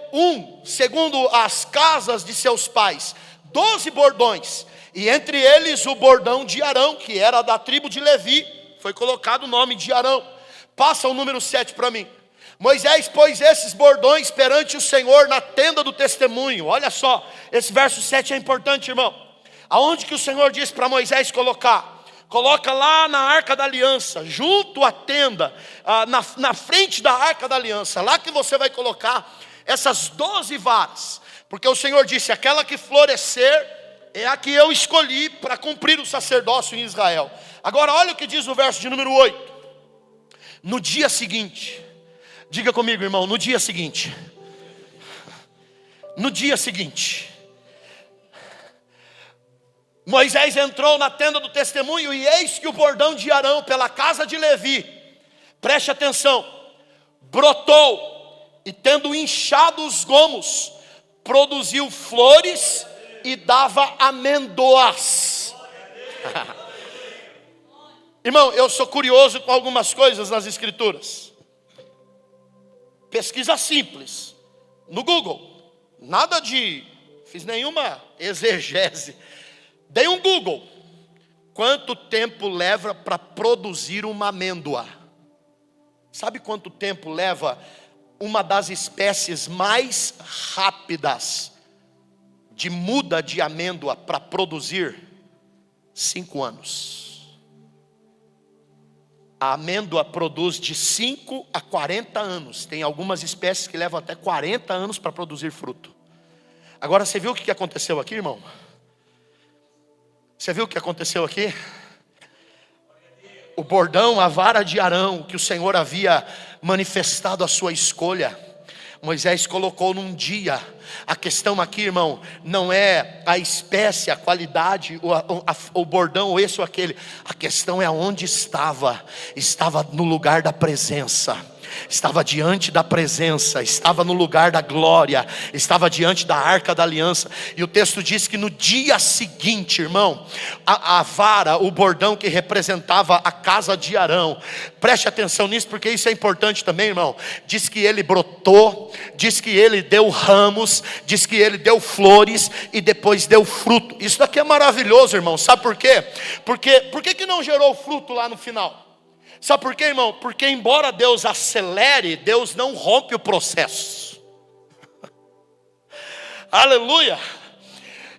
segundo as casas de seus pais, 12 bordões, e entre eles o bordão de Arão, que era da tribo de Levi, foi colocado o nome de Arão. Passa o número 7 para mim. Moisés pôs esses bordões perante o Senhor na tenda do testemunho. Olha só, esse verso 7 é importante, irmão. Aonde que o Senhor disse para Moisés colocar? Coloca lá na arca da aliança, junto à tenda, na frente da arca da aliança. Lá que você vai colocar essas 12 varas. Porque o Senhor disse, aquela que florescer é a que eu escolhi para cumprir o sacerdócio em Israel. Agora olha o que diz o verso de número 8. No dia seguinte, diga comigo, irmão, no dia seguinte. No dia seguinte, Moisés entrou na tenda do testemunho, e eis que o bordão de Arão pela casa de Levi, preste atenção, brotou, e tendo inchado os gomos, produziu flores e dava amêndoas. Irmão, eu sou curioso com algumas coisas nas escrituras. Pesquisa simples no Google, fiz nenhuma exegese. Dei um Google. Quanto tempo leva para produzir uma amêndoa? Sabe quanto tempo leva uma das espécies mais rápidas de muda de amêndoa para produzir? 5 anos. A amêndoa produz de 5 a 40 anos. Tem algumas espécies que levam até 40 anos para produzir fruto. Agora você viu o que aconteceu aqui, irmão? Você viu o que aconteceu aqui? O bordão, a vara de Arão, que o Senhor havia manifestado a sua escolha, Moisés colocou num dia. A questão aqui, irmão, não é a espécie, a qualidade, o bordão, ou esse ou aquele. A questão é onde estava. Estava no lugar da presença. Estava diante da presença, estava no lugar da glória, estava diante da arca da aliança. E o texto diz que no dia seguinte, irmão, a vara, o bordão que representava a casa de Arão, preste atenção nisso, porque isso é importante também, irmão. Diz que ele brotou, diz que ele deu ramos, diz que ele deu flores e depois deu fruto. Isso daqui é maravilhoso, irmão. Sabe por quê? Por que não gerou fruto lá no final? Sabe por quê, irmão? Porque embora Deus acelere, Deus não rompe o processo. Aleluia.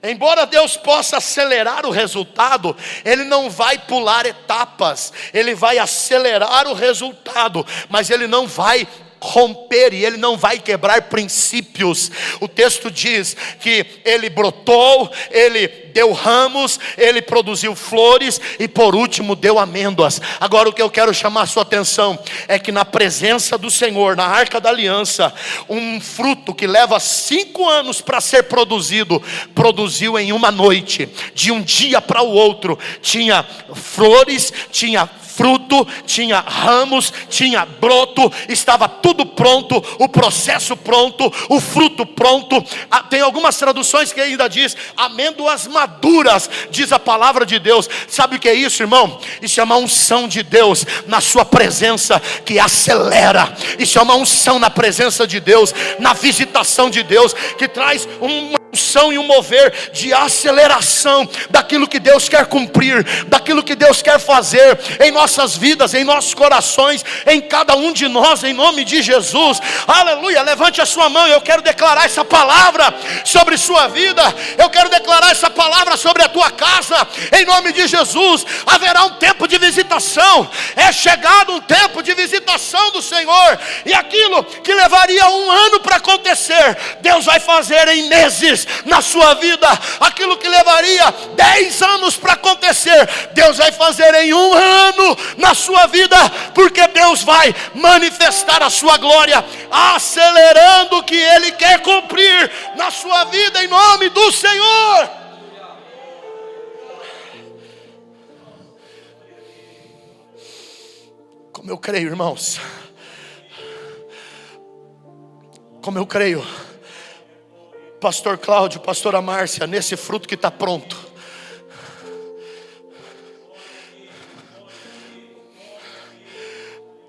Embora Deus possa acelerar o resultado, Ele não vai pular etapas. Ele vai acelerar o resultado, mas Ele não vai romper, e Ele não vai quebrar princípios. O texto diz que ele brotou, ele deu ramos, ele produziu flores e por último deu amêndoas. Agora o que eu quero chamar a sua atenção é que na presença do Senhor, na arca da aliança, um fruto que leva 5 anos para ser produzido, produziu em uma noite. De um dia para o outro tinha flores, tinha fruto, tinha ramos, tinha broto, estava tudo pronto, o processo pronto, o fruto pronto. Tem algumas traduções que ainda diz amêndoas maduras, diz a palavra de Deus. Sabe o que é isso, irmão? Isso é uma unção de Deus na sua presença que acelera. Isso é uma unção na presença de Deus, na visitação de Deus, que traz uma unção e um mover de aceleração daquilo que Deus quer cumprir, daquilo que Deus quer fazer em nossas vidas, em nossos corações, em cada um de nós, em nome de Jesus. Aleluia. Levante a sua mão. Eu quero declarar essa palavra sobre sua vida. Eu quero declarar essa palavra sobre a tua casa, em nome de Jesus. Haverá um tempo de visitação. É chegado um tempo de visitação do Senhor, e aquilo que levaria um ano para acontecer, Deus vai fazer em meses na sua vida. Aquilo que levaria 10 anos para acontecer, Deus vai fazer em um ano na sua vida, porque Deus vai manifestar a sua glória, acelerando o que Ele quer cumprir na sua vida, em nome do Senhor. Como eu creio, irmãos, como eu creio, pastor Cláudio, pastora Márcia, nesse fruto que está pronto.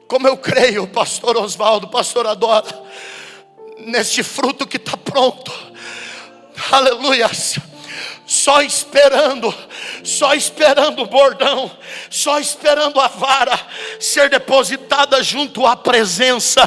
Como eu creio, pastor Oswaldo, pastora Dora, neste fruto que está pronto. Aleluia. Só esperando o bordão, só esperando a vara ser depositada junto à presença,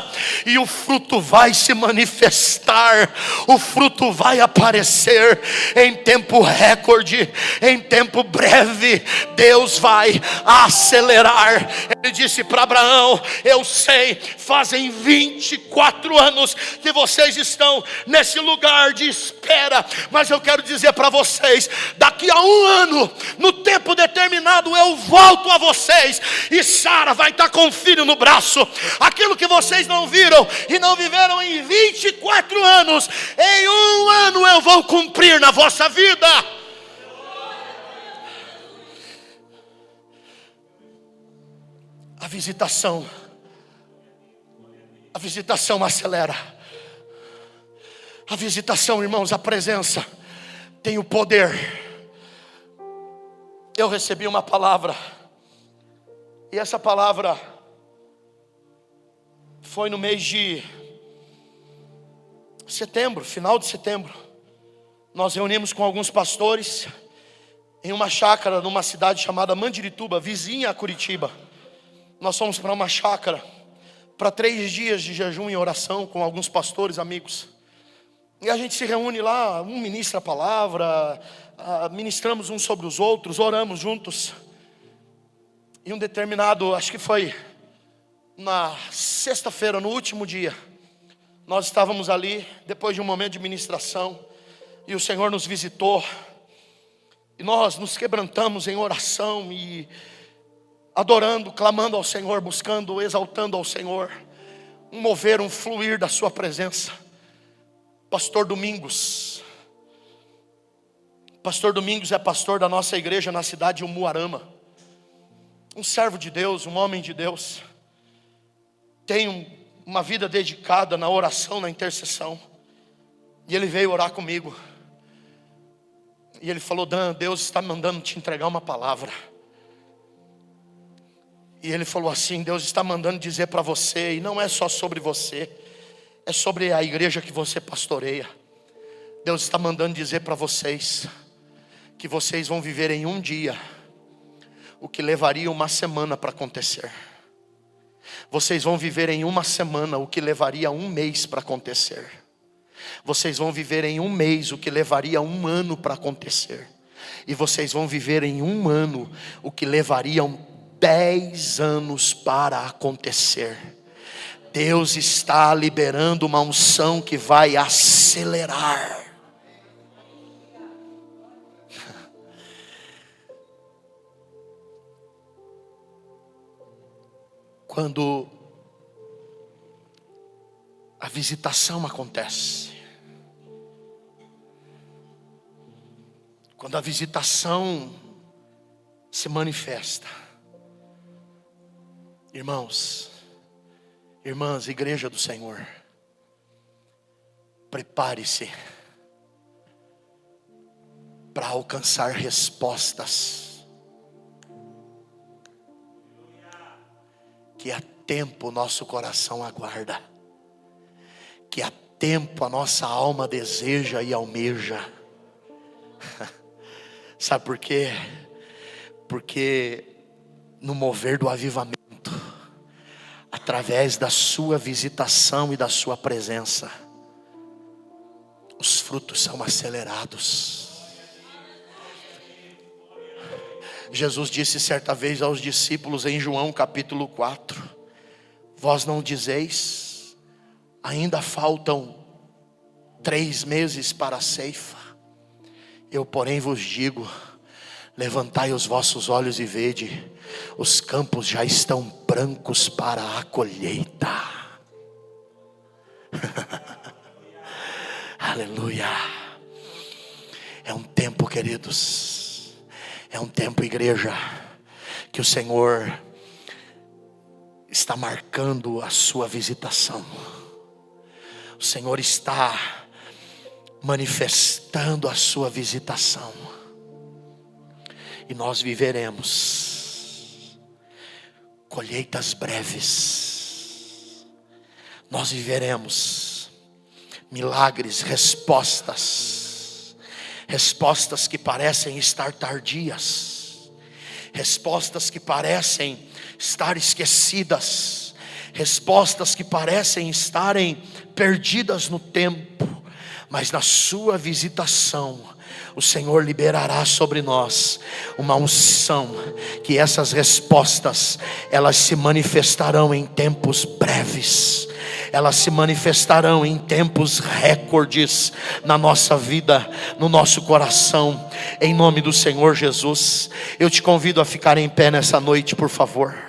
e o fruto vai se manifestar, o fruto vai aparecer em tempo recorde, em tempo breve. Deus vai acelerar. Ele disse para Abraão: eu sei, fazem 24 anos que vocês estão nesse lugar de espera, mas eu quero dizer para vocês, daqui a um ano, no tempo determinado, eu volto a vocês, e Sara vai estar com o filho no braço. Aquilo que vocês não viram e não viveram em 24 anos, em um ano eu vou cumprir na vossa vida. A visitação acelera. A visitação, irmãos, a presença tem o poder. Eu recebi uma palavra, e essa palavra foi no mês de setembro, final de setembro. Nós reunimos com alguns pastores em uma chácara numa cidade chamada Mandirituba, vizinha a Curitiba. Nós fomos para uma chácara para 3 dias de jejum e oração com alguns pastores amigos. E a gente se reúne lá, um ministra a palavra, ministramos uns sobre os outros, oramos juntos. E um determinado, acho que foi na sexta-feira, no último dia, nós estávamos ali, depois de um momento de ministração, e o Senhor nos visitou, e nós nos quebrantamos em oração, e adorando, clamando ao Senhor, buscando, exaltando ao Senhor, um mover, um fluir da sua presença. Pastor Domingos é pastor da nossa igreja na cidade de Umuarama, um servo de Deus, um homem de Deus, tem uma vida dedicada na oração, na intercessão. E ele veio orar comigo, e ele falou: Dan, Deus está mandando te entregar uma palavra. E ele falou assim: Deus está mandando dizer para você, e não é só sobre você, é sobre a igreja que você pastoreia. Deus está mandando dizer para vocês que vocês vão viver em um dia o que levaria uma semana para acontecer. Vocês vão viver em uma semana o que levaria um mês para acontecer. Vocês vão viver em um mês o que levaria um ano para acontecer. E vocês vão viver em um ano o que levariam 10 anos para acontecer. Deus está liberando uma unção que vai acelerar. Quando a visitação acontece, quando a visitação se manifesta, irmãos, irmãs, igreja do Senhor, prepare-se para alcançar respostas que há tempo nosso coração aguarda, que há tempo a nossa alma deseja e almeja. Sabe por quê? Porque no mover do avivamento, através da sua visitação e da sua presença, os frutos são acelerados. Jesus disse certa vez aos discípulos em João capítulo 4: vós não dizeis, ainda faltam 3 meses para a ceifa? Eu porém vos digo, levantai os vossos olhos e vede, os campos já estão brancos para a colheita. Aleluia. É um tempo, queridos, é um tempo, igreja, que o Senhor está marcando a sua visitação. O Senhor está manifestando a sua visitação. E nós viveremos colheitas breves. Nós viveremos milagres, respostas. Respostas que parecem estar tardias. Respostas que parecem estar esquecidas. Respostas que parecem estarem perdidas no tempo. Mas na sua visitação, o Senhor liberará sobre nós uma unção, que essas respostas, elas se manifestarão em tempos breves. Elas se manifestarão em tempos recordes na nossa vida, no nosso coração, em nome do Senhor Jesus. Eu te convido a ficar em pé nessa noite, por favor.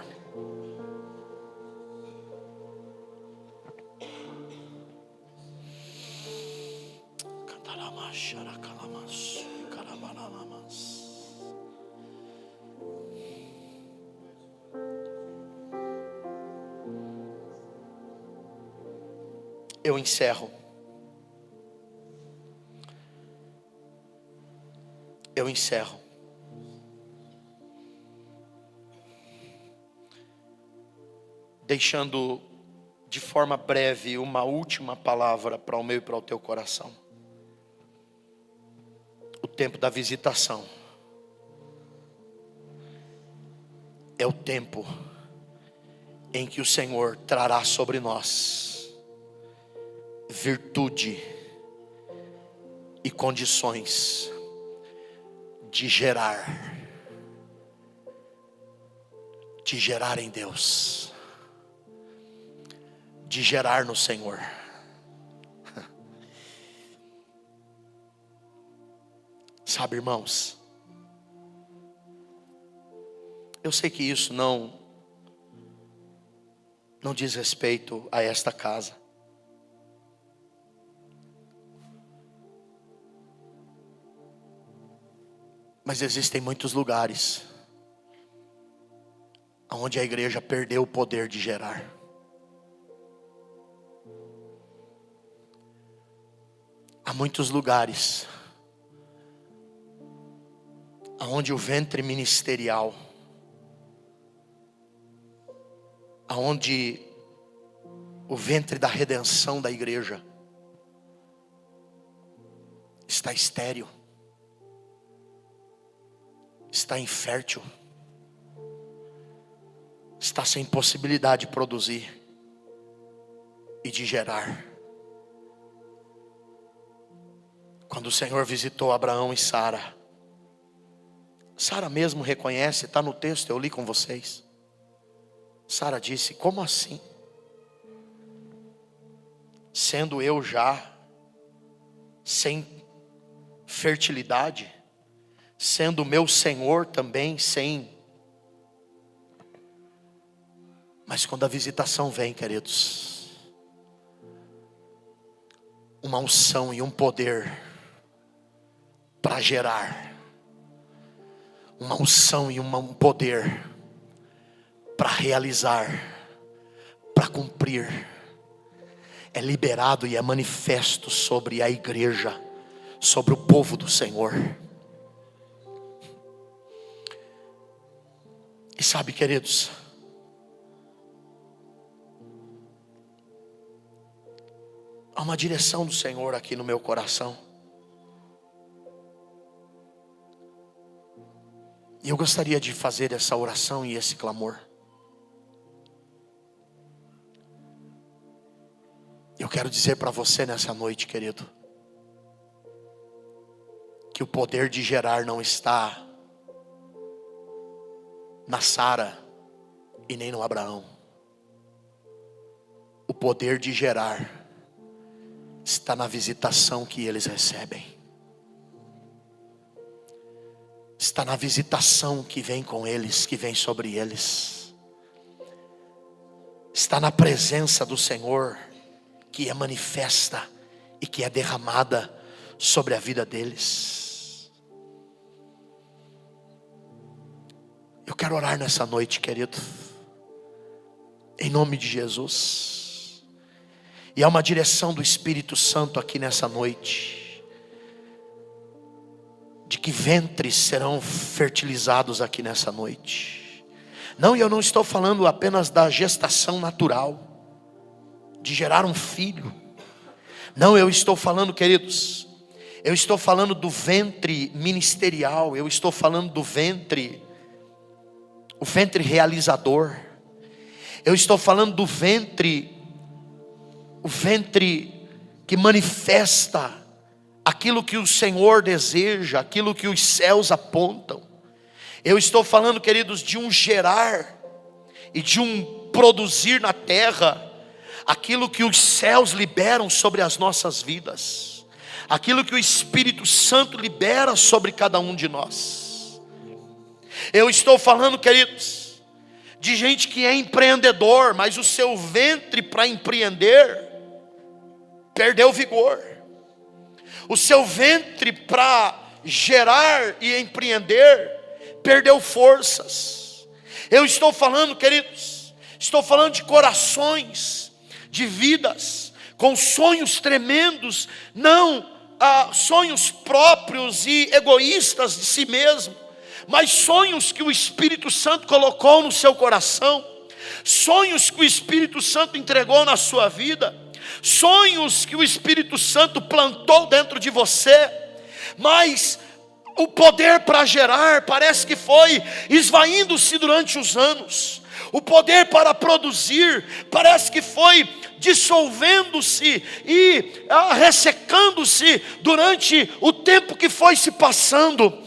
Eu encerro. Deixando de forma breve uma última palavra para o meu e para o teu coração. O tempo da visitação é o tempo em que o Senhor trará sobre nós virtude e condições de gerar em Deus, de gerar no Senhor. Sabe, irmãos, eu sei que isso não diz respeito a esta casa. Mas existem muitos lugares onde a igreja perdeu o poder de gerar. Há muitos lugares onde o ventre ministerial, onde o ventre da redenção da igreja está estéril, está infértil, está sem possibilidade de produzir e de gerar. Quando o Senhor visitou Abraão e Sara mesmo reconhece, está no texto, eu li com vocês. Sara disse: como assim? Sendo eu já sem fertilidade, sendo meu Senhor também sem. Mas quando a visitação vem, queridos, uma unção e um poder para gerar, uma unção e um poder para realizar, para cumprir, é liberado e é manifesto sobre a igreja, sobre o povo do Senhor. E sabe, queridos, Há uma direção do Senhor aqui no meu coração. E eu gostaria de fazer essa oração e esse clamor. Eu quero dizer para você nessa noite, querido, que o poder de gerar não está na Sara e nem no Abraão. O poder de gerar está na visitação que eles recebem. Está na visitação que vem com eles, que vem sobre eles. Está na presença do Senhor, que é manifesta e que é derramada sobre a vida deles. Eu quero orar nessa noite, querido, em nome de Jesus. E há uma direção do Espírito Santo aqui nessa noite, de que ventres serão fertilizados aqui nessa noite. Não, e eu não estou falando apenas da gestação natural, de gerar um filho. Não, eu estou falando, queridos, eu estou falando do ventre ministerial. Eu estou falando do ventre, o ventre realizador. Eu estou falando do ventre, o ventre que manifesta aquilo que o Senhor deseja, aquilo que os céus apontam. Eu estou falando, queridos, de um gerar e de um produzir na terra aquilo que os céus liberam sobre as nossas vidas, aquilo que o Espírito Santo libera sobre cada um de nós. Eu estou falando, queridos, de gente que é empreendedor, mas o seu ventre para empreender perdeu vigor. O seu ventre para gerar e empreender perdeu forças. Eu estou falando, queridos, estou falando de corações, de vidas com sonhos tremendos, não sonhos próprios e egoístas de si mesmo, mas sonhos que o Espírito Santo colocou no seu coração, sonhos que o Espírito Santo entregou na sua vida, sonhos que o Espírito Santo plantou dentro de você, mas o poder para gerar parece que foi esvaindo-se durante os anos. O poder para produzir parece que foi dissolvendo-se e ressecando-se durante o tempo que foi se passando.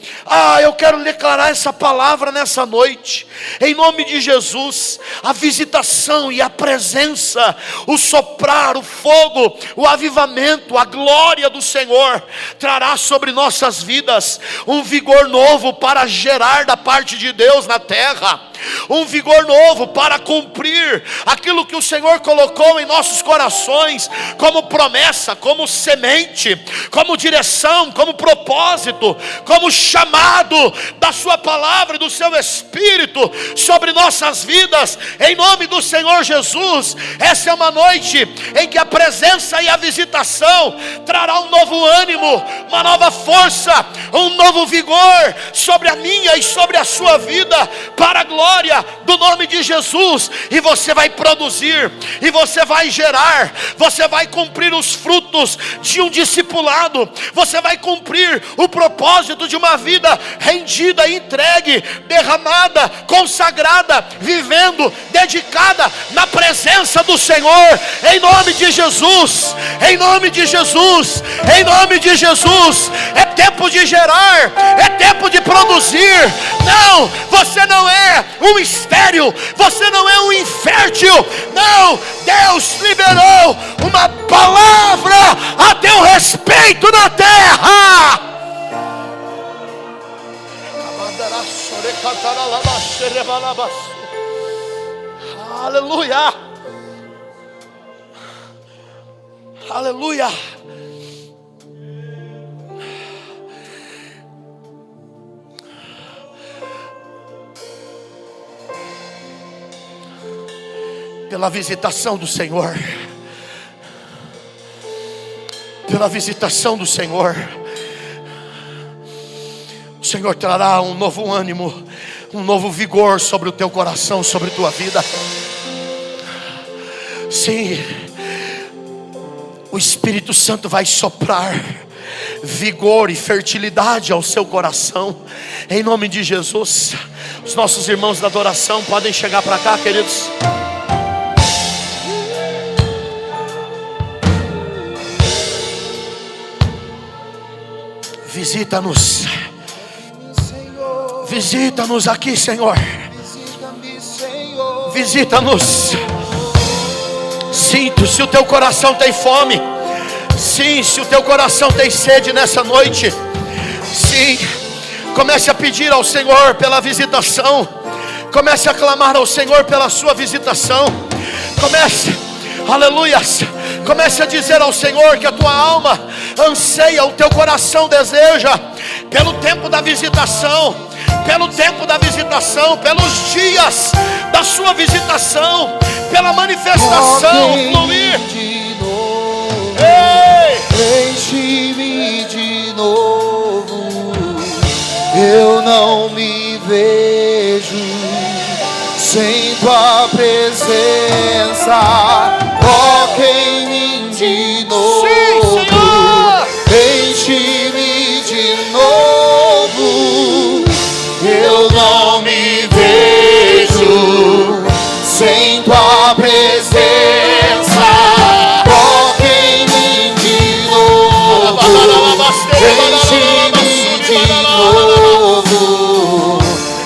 Eu quero declarar essa palavra nessa noite, em nome de Jesus. A visitação e a presença, o soprar, o fogo, o avivamento, a glória do Senhor trará sobre nossas vidas um vigor novo para gerar da parte de Deus na terra, um vigor novo para cumprir aquilo que o Senhor colocou em nossos corações como promessa, como semente, como direção, como propósito, como chamado da sua palavra e do seu Espírito sobre nossas vidas, em nome do Senhor Jesus. Essa é uma noite em que a presença e a visitação trará um novo ânimo, uma nova força, um novo vigor sobre a minha e sobre a sua vida, para a glória do nome de Jesus. E você vai produzir, e você vai gerar, você vai cumprir os frutos de um discipulado, você vai cumprir o propósito de uma vida rendida, entregue, derramada, consagrada, vivendo, dedicada na presença do Senhor, em nome de Jesus, em nome de Jesus, em nome de Jesus. É tempo de gerar, é tempo de produzir. Não, você não é um estéril, você não é um infértil. Não, Deus liberou uma palavra a teu respeito na terra. Aleluia, aleluia. Pela visitação do Senhor, pela visitação do Senhor, o Senhor trará um novo ânimo, um novo vigor sobre o teu coração, sobre a tua vida. Sim, o Espírito Santo vai soprar vigor e fertilidade ao seu coração, em nome de Jesus. Os nossos irmãos da adoração podem chegar para cá, queridos. Visita-nos, visita-nos aqui, Senhor. Visita-nos. Sim, se o teu coração tem fome, sim, se o teu coração tem sede nessa noite, sim, comece a pedir ao Senhor pela visitação. Comece a clamar ao Senhor pela sua visitação. Comece, aleluias, comece a dizer ao Senhor que a tua alma anseia, o teu coração deseja pelo tempo da visitação, pelo tempo da visitação, pelos dias da sua visitação, pela manifestação fluir. Enche-me de novo, eu não me vejo sem tua presença. Toque em mim de novo. Sim, Senhor. Enche-me de novo, eu não me vejo sem tua presença. Toque em mim de novo. Enche-me de novo,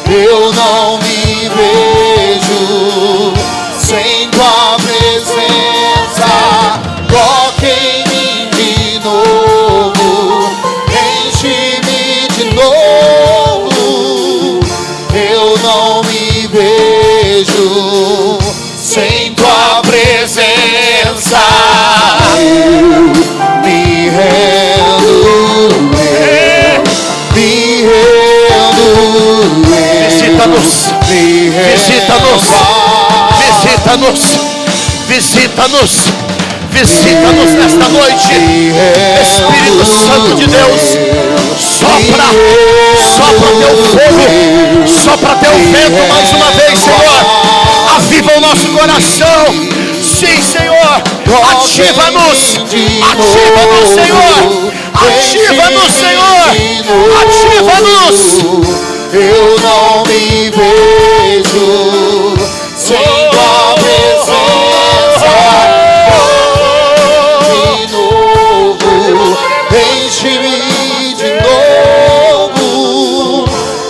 eu não me vejo sem tua presença. Toque em mim de novo, enche-me de novo, eu não me vejo sem tua presença. Me rendo, me rendo. Visita-nos, visita-nos, visita-nos, visita-nos, visita-nos nesta noite. Espírito Santo de Deus, sopra, sopra teu fogo, sopra teu vento mais uma vez, Senhor. Aviva o nosso coração. Sim, Senhor, ativa-nos, ativa-nos, Senhor, ativa-nos, Senhor, ativa-nos. Eu não me vejo sem tua presença. De novo, enche-me de novo,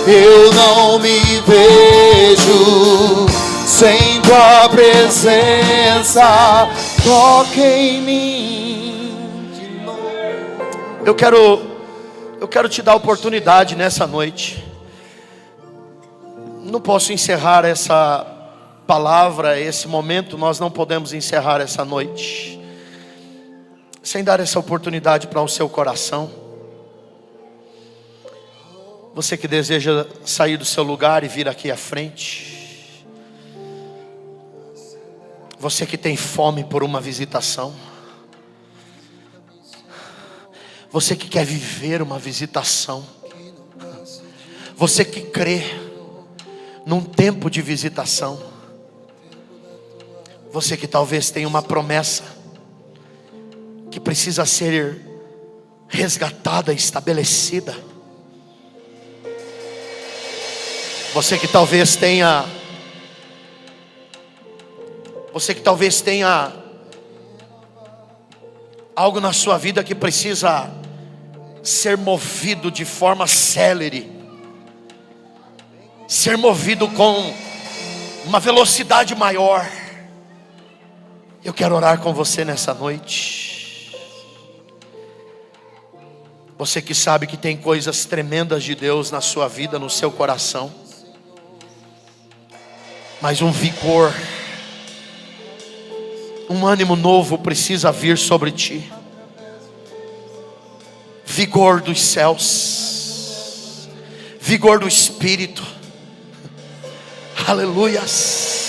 eu não me vejo sem tua presença. Toque em mim de novo. Eu quero te dar a oportunidade nessa noite. Não posso encerrar essa palavra, esse momento, nós não podemos encerrar essa noite sem dar essa oportunidade para o seu coração. Você que deseja sair do seu lugar e vir aqui à frente. Você que tem fome por uma visitação. Você que quer viver uma visitação. Você que crê num tempo de visitação. Você que talvez tenha uma promessa que precisa ser resgatada, estabelecida. Você que talvez tenha algo na sua vida que precisa ser movido de forma célere, ser movido com uma velocidade maior. Eu quero orar com você nessa noite. Você que sabe que tem coisas tremendas de Deus na sua vida, no seu coração, mas um vigor, um ânimo novo precisa vir sobre ti. Vigor dos céus, vigor do Espírito. Aleluias.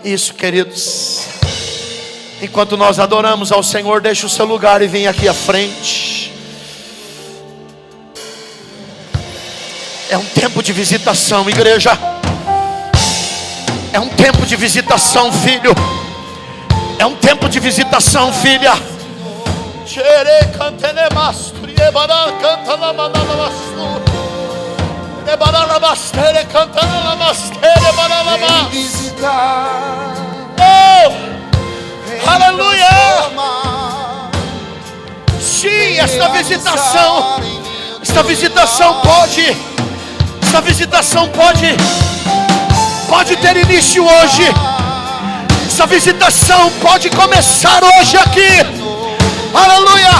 Isso, queridos. Enquanto nós adoramos ao Senhor, deixe o seu lugar e vem aqui à frente. É um tempo de visitação, igreja. É um tempo de visitação, filho. É um tempo de visitação, filha. Vem visitar. Oh, aleluia. Sim, esta visitação pode ter início hoje. Essa visitação pode começar hoje aqui. Aleluia.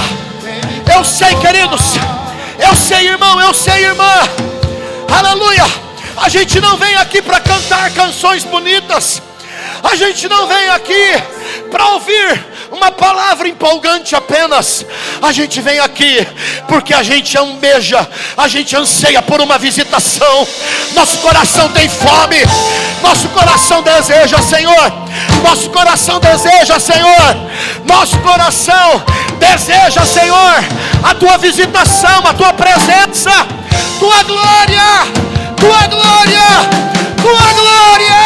Eu sei, queridos. Eu sei, irmão. Eu sei, irmã. Aleluia. A gente não vem aqui para cantar canções bonitas. A gente não vem aqui para ouvir uma palavra empolgante apenas. A gente vem aqui porque a gente almeja, a gente anseia por uma visitação. Nosso coração tem fome. Nosso coração deseja, Senhor. Nosso coração deseja, Senhor. Nosso coração deseja, Senhor, a tua visitação, a tua presença, tua glória, tua glória, tua glória.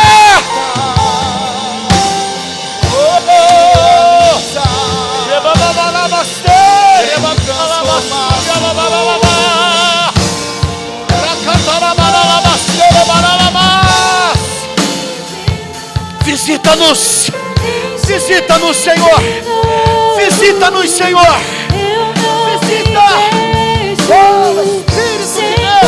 Visita-nos, visita-nos, Senhor. Visita-nos, Senhor. Visita. Oh, Espírito de Deus.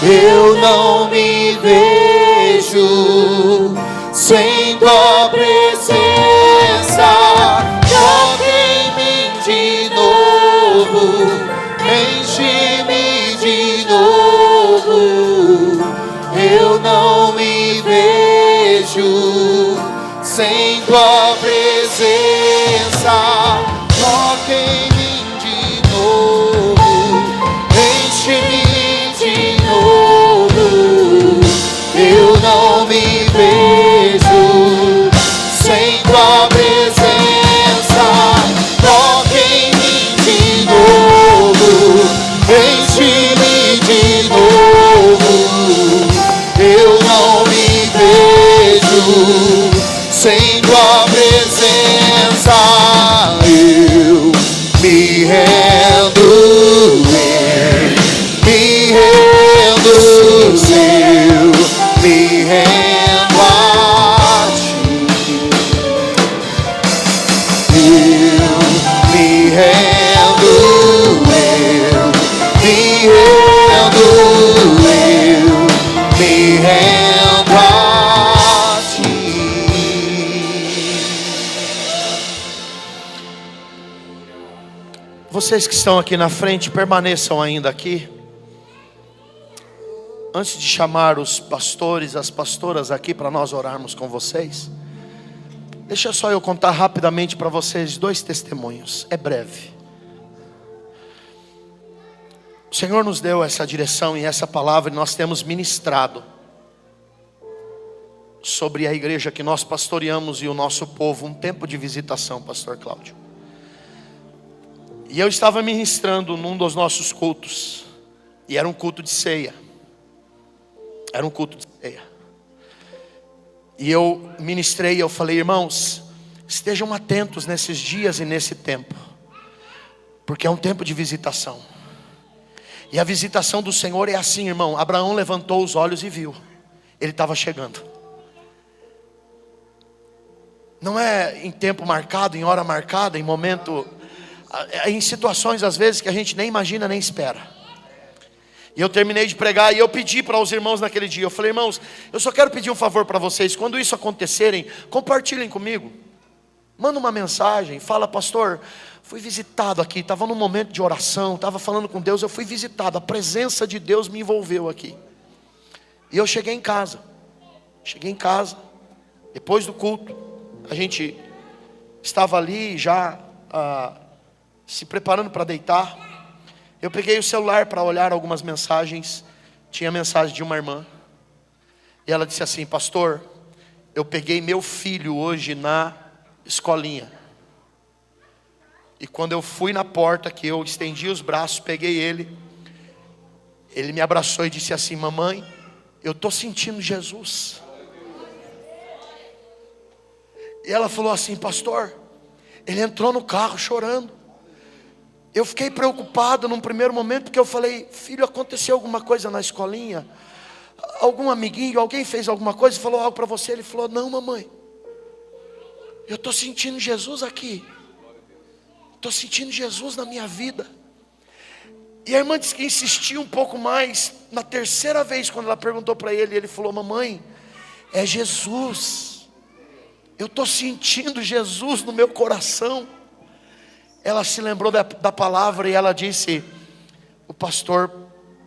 Eu não me vejo sem tua presença. Toque em mim de novo, enche-me de novo. Eu não me vejo sem tua presença. Toque em mim de novo, enche-me. Eu não me vejo sem tua presença. Toque em mim de novo, enche-me de novo. Eu não me vejo sem tua presença. Eu me rendo, me rendo, me rendo a ti. Eu me rendo, eu me rendo, eu me rendo a ti. Vocês que estão aqui na frente, permaneçam ainda aqui. Antes de chamar os pastores, as pastoras aqui para nós orarmos com vocês, deixa só eu contar rapidamente para vocês 2 testemunhos, é breve. O Senhor nos deu essa direção e essa palavra, e nós temos ministrado sobre a igreja que nós pastoreamos e o nosso povo, um tempo de visitação, pastor Cláudio. E eu estava ministrando num dos nossos cultos, E era um culto de ceia. Era um culto de ceia. E eu ministrei, eu falei: irmãos, estejam atentos nesses dias e nesse tempo, porque é um tempo de visitação. E a visitação do Senhor é assim, irmão. Abraão levantou os olhos e viu. Ele estava chegando. Não é em tempo marcado, em hora marcada, em momento, em situações às vezes que a gente nem imagina, nem espera. E eu terminei de pregar e eu pedi para os irmãos naquele dia. Eu falei: irmãos, eu só quero pedir um favor para vocês. Quando isso acontecerem, compartilhem comigo. Manda uma mensagem, fala: pastor, fui visitado aqui, estava num momento de oração, estava falando com Deus, eu fui visitado, a presença de Deus me envolveu aqui. E eu cheguei em casa, depois do culto, a gente estava ali já se preparando para deitar. Eu peguei o celular para olhar algumas mensagens. Tinha mensagem de uma irmã, e ela disse assim: pastor, eu peguei meu filho hoje na escolinha, e quando eu fui na porta, que eu estendi os braços, peguei ele me abraçou e disse assim: mamãe, eu estou sentindo Jesus. E ela falou assim: pastor, ele entrou no carro chorando. Eu fiquei preocupado num primeiro momento, porque eu falei: filho, aconteceu alguma coisa na escolinha? Algum amiguinho, alguém fez alguma coisa e falou algo para você? Ele falou: não, mamãe, eu estou sentindo Jesus aqui. Estou sentindo Jesus na minha vida. E a irmã disse que insistiu um pouco mais. Na terceira vez, quando ela perguntou para ele, ele falou: mamãe, é Jesus. Eu estou sentindo Jesus no meu coração. Ela se lembrou da palavra e ela disse: o pastor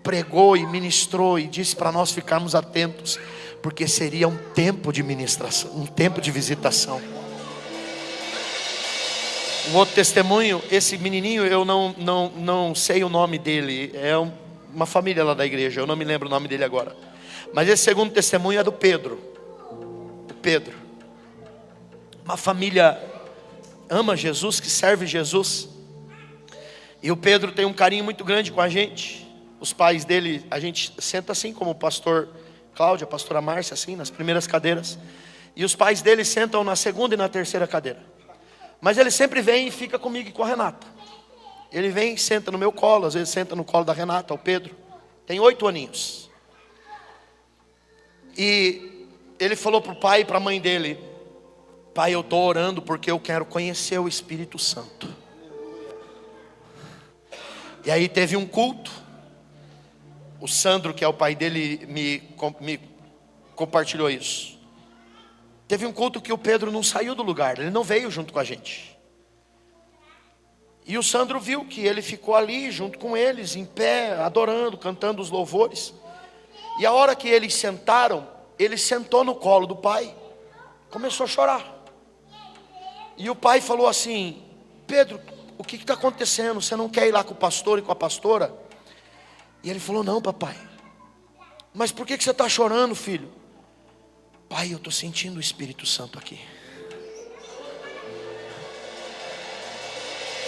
pregou e ministrou e disse para nós ficarmos atentos, porque seria um tempo de ministração, um tempo de visitação. Um outro testemunho, esse menininho, eu não sei o nome dele, é uma família lá da igreja, eu não me lembro o nome dele agora. Mas esse segundo testemunho é do Pedro. Uma família ama Jesus, que serve Jesus. E o Pedro tem um carinho muito grande com a gente. Os pais dele, a gente senta assim como o pastor Cláudio, a pastora Márcia, assim, nas primeiras cadeiras. E os pais dele sentam na segunda e na terceira cadeira. Mas ele sempre vem e fica comigo e com a Renata. Ele vem e senta no meu colo, às vezes senta no colo da Renata, o Pedro. Tem 8 aninhos. E ele falou para o pai e para a mãe dele: pai, eu estou orando porque eu quero conhecer o Espírito Santo. E aí teve um culto. O Sandro, que é o pai dele, me compartilhou isso. Teve um culto que o Pedro não saiu do lugar, ele não veio junto com a gente. E o Sandro viu que ele ficou ali junto com eles, em pé, adorando, cantando os louvores. E a hora que eles sentaram, ele sentou no colo do pai, começou a chorar. E o pai falou assim: Pedro, o que está acontecendo? Você não quer ir lá com o pastor e com a pastora? E ele falou: não, papai. Mas por que você está chorando, filho? Pai, eu estou sentindo o Espírito Santo aqui.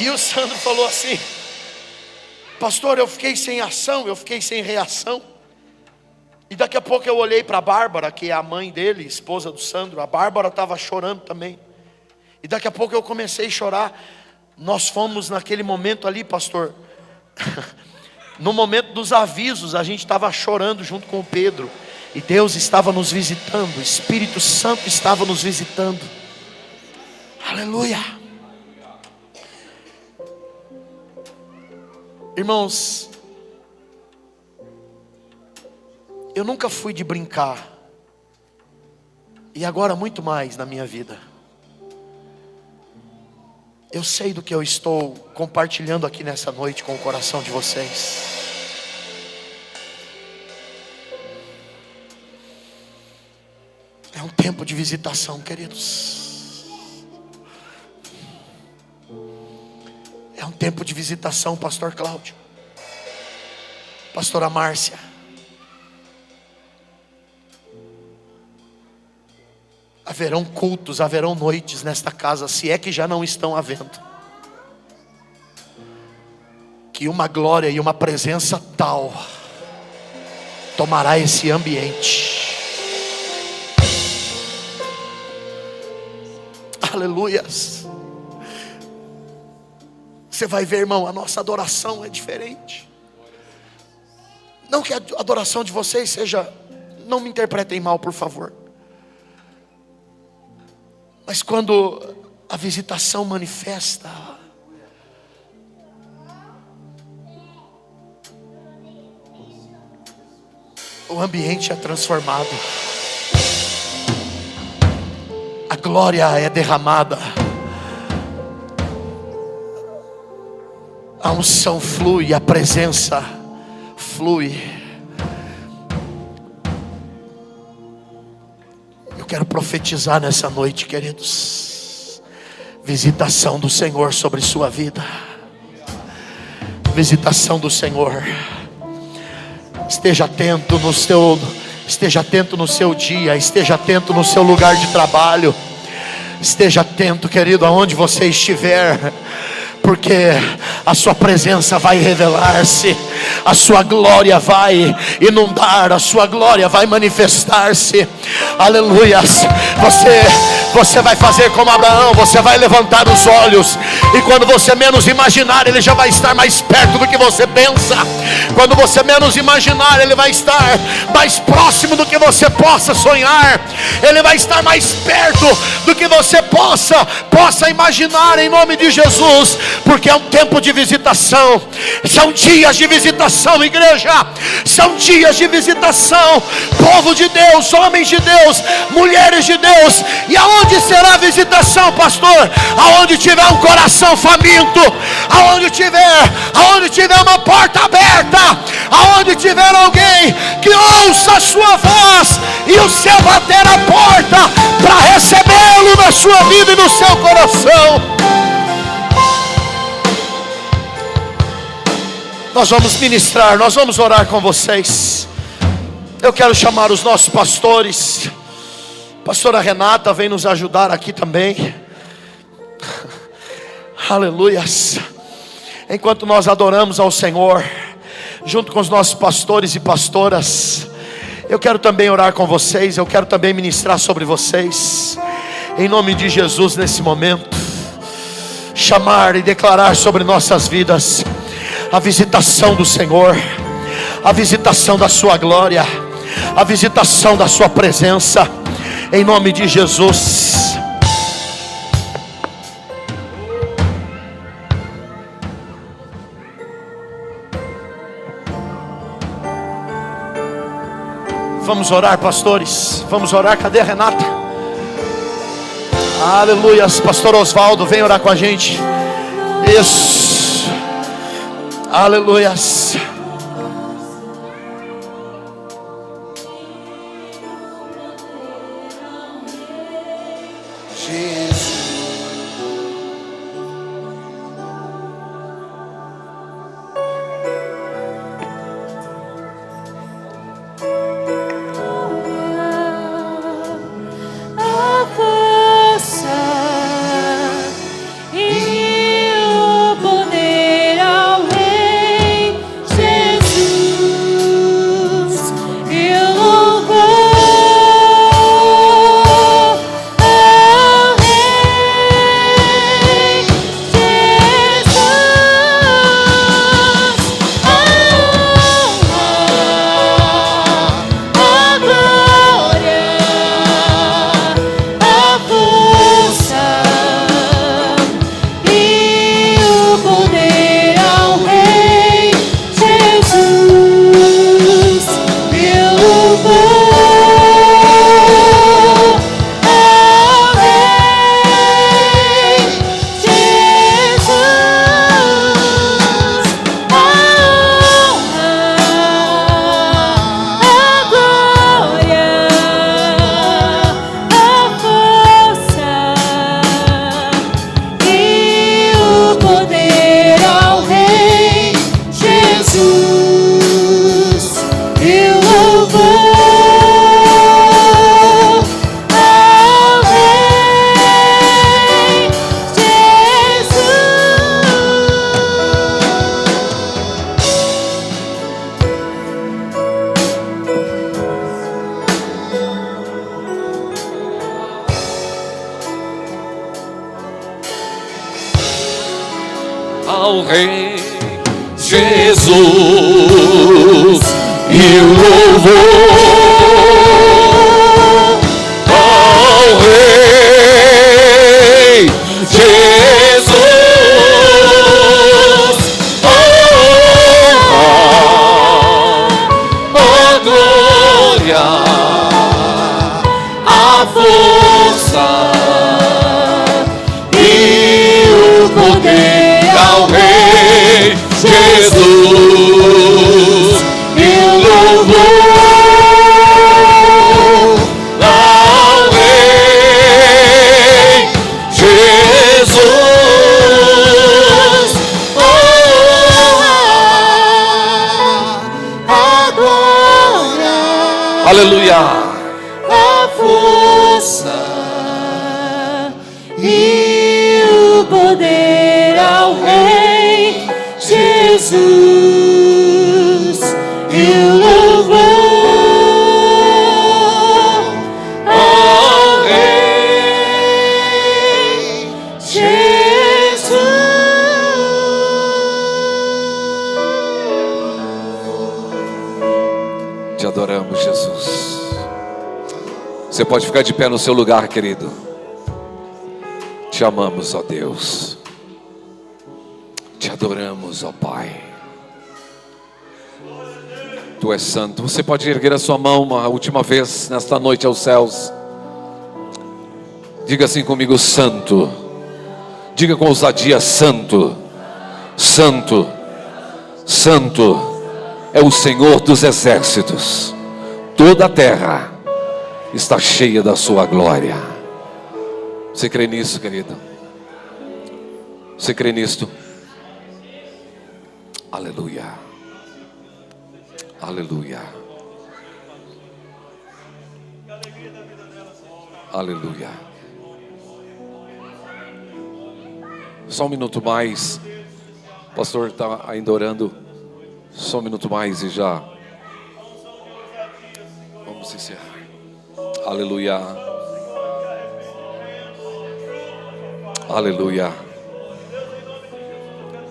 E o Sandro falou assim: pastor, eu fiquei sem ação, eu fiquei sem reação. E daqui a pouco eu olhei para a Bárbara, que é a mãe dele, esposa do Sandro. A Bárbara estava chorando também. E daqui a pouco eu comecei a chorar. Nós fomos naquele momento ali, pastor, no momento dos avisos, a gente estava chorando junto com o Pedro. E Deus estava nos visitando, o Espírito Santo estava nos visitando. Aleluia. Irmãos, eu nunca fui de brincar, e agora muito mais na minha vida. Eu sei do que eu estou compartilhando aqui nessa noite com o coração de vocês. É um tempo de visitação, queridos. É um tempo de visitação, pastor Cláudio, pastora Márcia. Haverão cultos, haverão noites nesta casa, se é que já não estão havendo, que uma glória e uma presença tal tomará esse ambiente. Aleluias. Você vai ver, irmão, a nossa adoração é diferente. Não que a adoração de vocês seja, não me interpretem mal, por favor. Mas quando a visitação manifesta, o ambiente é transformado, a glória é derramada, a unção flui, a presença flui. Eu quero profetizar nessa noite, queridos, visitação do Senhor sobre sua vida, visitação do Senhor. Esteja atento no seu dia, esteja atento no seu lugar de trabalho, esteja atento, querido, aonde você estiver, porque a sua presença vai revelar-se, a sua glória vai inundar, a sua glória vai manifestar-se. Aleluias. Você vai fazer como Abraão, você vai levantar os olhos, e quando você menos imaginar, Ele já vai estar mais perto do que você pensa. Quando você menos imaginar, Ele vai estar mais próximo do que você possa sonhar. Ele vai estar mais perto do que você possa imaginar, em nome de Jesus. Porque é um tempo de visitação. São dias de visitação, igreja. São dias de visitação. Povo de Deus, homens de Deus, mulheres de Deus. E aonde será a visitação, pastor? Aonde tiver um coração faminto, aonde tiver uma porta aberta, aonde tiver alguém que ouça a sua voz e o céu bater a porta para recebê-lo na sua vida e no seu coração. Nós vamos ministrar, nós vamos orar com vocês. Eu quero chamar os nossos pastores. Pastora Renata vem nos ajudar aqui também. Aleluias. Enquanto nós adoramos ao Senhor, junto com os nossos pastores e pastoras, eu quero também orar com vocês. Eu quero também ministrar sobre vocês, em nome de Jesus, nesse momento. Chamar e declarar sobre nossas vidas a visitação do Senhor, a visitação da sua glória, a visitação da sua presença, em nome de Jesus. Vamos orar, pastores, vamos orar. Cadê a Renata? Aleluias. Pastor Osvaldo, vem orar com a gente. Isso. Aleluias. Rei Jesus, e o louvor ao Rei Jesus, a glória, a força e o poder ao Rei Jesus, e o louvor ao Rei Jesus, A glória, aleluia. a força e o poder ao Rei Jesus, e o louvor ao Rei Jesus. Te adoramos, Jesus. Você pode ficar de pé no seu lugar, querido. Te amamos, ó Deus. Te adoramos, ó Pai. Tu és santo. Você pode erguer a sua mão uma última vez nesta noite aos céus. Diga assim comigo: santo. Diga com ousadia: santo, santo, santo é o Senhor dos exércitos. Toda a terra está cheia da sua glória. Você crê nisso, querido? Você crê nisto? Aleluia. Aleluia. Aleluia. Só um minuto mais. O pastor está ainda orando. Só um minuto mais e já vamos encerrar. Aleluia. Aleluia.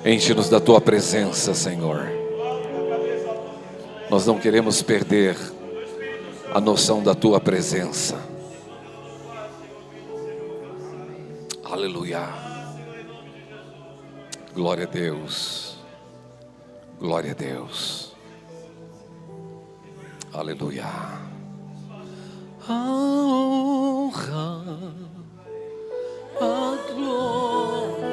Enche-nos da tua presença, Senhor. Nós não queremos perder a noção da tua presença. Aleluia. Glória a Deus. Glória a Deus. Aleluia. A honra, a glória,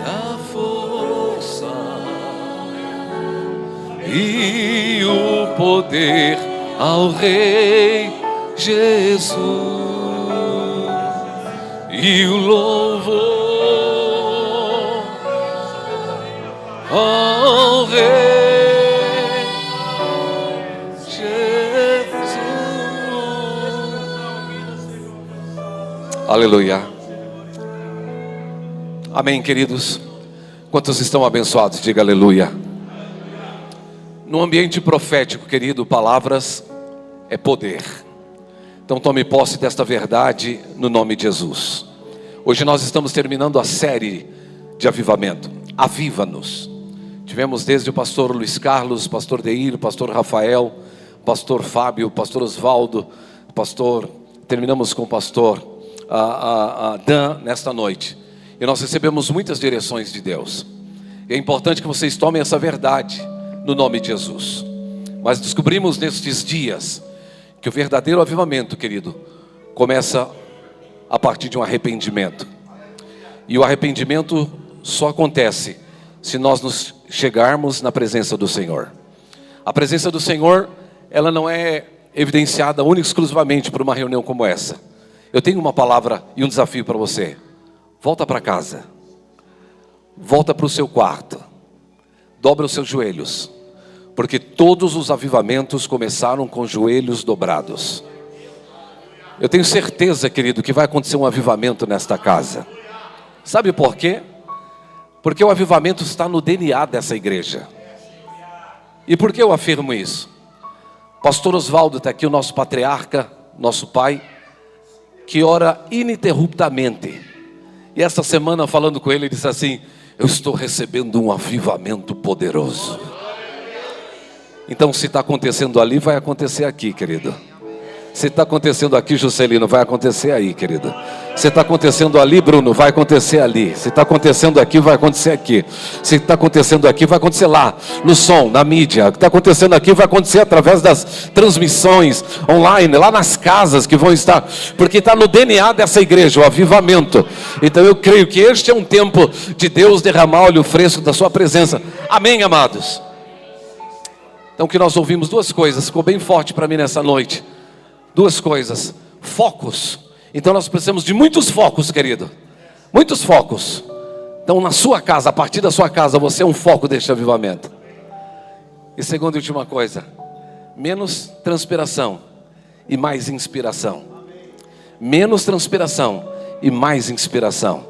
a força e o poder ao Rei Jesus, e o louvor ao Rei Jesus. Aleluia. Amém, queridos. Quantos estão abençoados? Diga aleluia. No ambiente profético, querido, palavras é poder. Então tome posse desta verdade no nome de Jesus. Hoje nós estamos terminando a série de avivamento. Aviva-nos. Tivemos desde o pastor Luiz Carlos, pastor Deir, pastor Rafael, pastor Fábio, pastor Osvaldo, terminamos com o pastor Dan nesta noite. E nós recebemos muitas direções de Deus. E é importante que vocês tomem essa verdade no nome de Jesus. Mas descobrimos nestes dias que o verdadeiro avivamento, querido, começa a partir de um arrependimento. E o arrependimento só acontece se nós nos chegarmos na presença do Senhor. A presença do Senhor, ela não é evidenciada única e exclusivamente por uma reunião como essa. Eu tenho uma palavra e um desafio para você. Volta para casa. Volta para o seu quarto. Dobra os seus joelhos. Porque todos os avivamentos começaram com joelhos dobrados. Eu tenho certeza, querido, que vai acontecer um avivamento nesta casa. Sabe por quê? Porque o avivamento está no DNA dessa igreja. E por que eu afirmo isso? Pastor Osvaldo está aqui, o nosso patriarca, nosso pai, que ora ininterruptamente. E essa semana, falando com ele, ele disse assim: eu estou recebendo um avivamento poderoso. Então, se está acontecendo ali, vai acontecer aqui, querido. Se está acontecendo aqui, Juscelino, vai acontecer aí, querido. Se está acontecendo ali, Bruno, vai acontecer ali. Se está acontecendo aqui, vai acontecer aqui. Se está acontecendo aqui, vai acontecer lá, no som, na mídia. O que está acontecendo aqui vai acontecer através das transmissões online, lá nas casas que vão estar, porque está no DNA dessa igreja, o avivamento. Então eu creio que este é um tempo de Deus derramar óleo fresco da sua presença. Amém, amados? Então que nós ouvimos duas coisas, ficou bem forte para mim nessa noite. Duas coisas: focos. Então nós precisamos de muitos focos, querido. Muitos focos. Então na sua casa, a partir da sua casa, você é um foco deste avivamento. E segunda e última coisa: menos transpiração e mais inspiração. Menos transpiração e mais inspiração.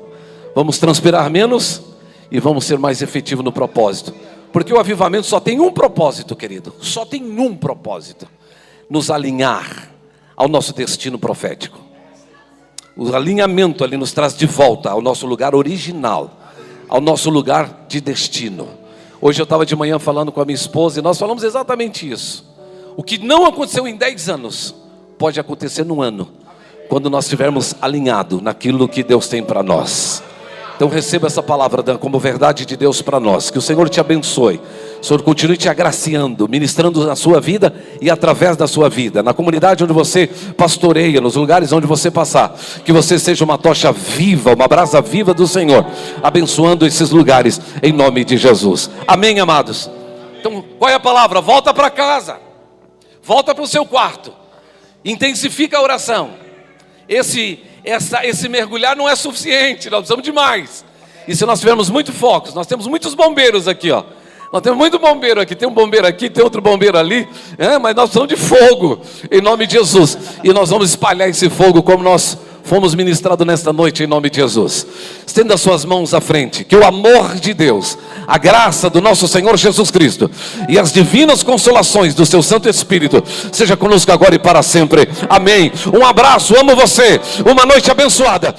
Vamos transpirar menos e vamos ser mais efetivos no propósito. Porque o avivamento só tem um propósito, querido. Só tem um propósito: nos alinhar ao nosso destino profético. O alinhamento ali nos traz de volta ao nosso lugar original, ao nosso lugar de destino. Hoje eu estava de manhã falando com a minha esposa e nós falamos exatamente isso. O que não aconteceu em 10 anos pode acontecer num ano, quando nós estivermos alinhados naquilo que Deus tem para nós. Então receba essa palavra como verdade de Deus para nós. Que o Senhor te abençoe. O Senhor continue te agraciando, ministrando na sua vida e através da sua vida, na comunidade onde você pastoreia, nos lugares onde você passar. Que você seja uma tocha viva, uma brasa viva do Senhor, abençoando esses lugares em nome de Jesus. Amém, amados? Então qual é a palavra? Volta para casa, volta para o seu quarto, intensifica a oração. Esse mergulhar não é suficiente, nós precisamos de mais. E se nós tivermos muito focos, nós temos muitos bombeiros aqui, ó. Nós temos muito bombeiro aqui, tem um bombeiro aqui, tem outro bombeiro ali, mas nós precisamos de fogo, em nome de Jesus. E nós vamos espalhar esse fogo como nós fomos ministrados nesta noite, em nome de Jesus. Estenda suas mãos à frente, que o amor de Deus, a graça do nosso Senhor Jesus Cristo e as divinas consolações do seu Santo Espírito seja conosco agora e para sempre. Amém. Um abraço, amo você, uma noite abençoada.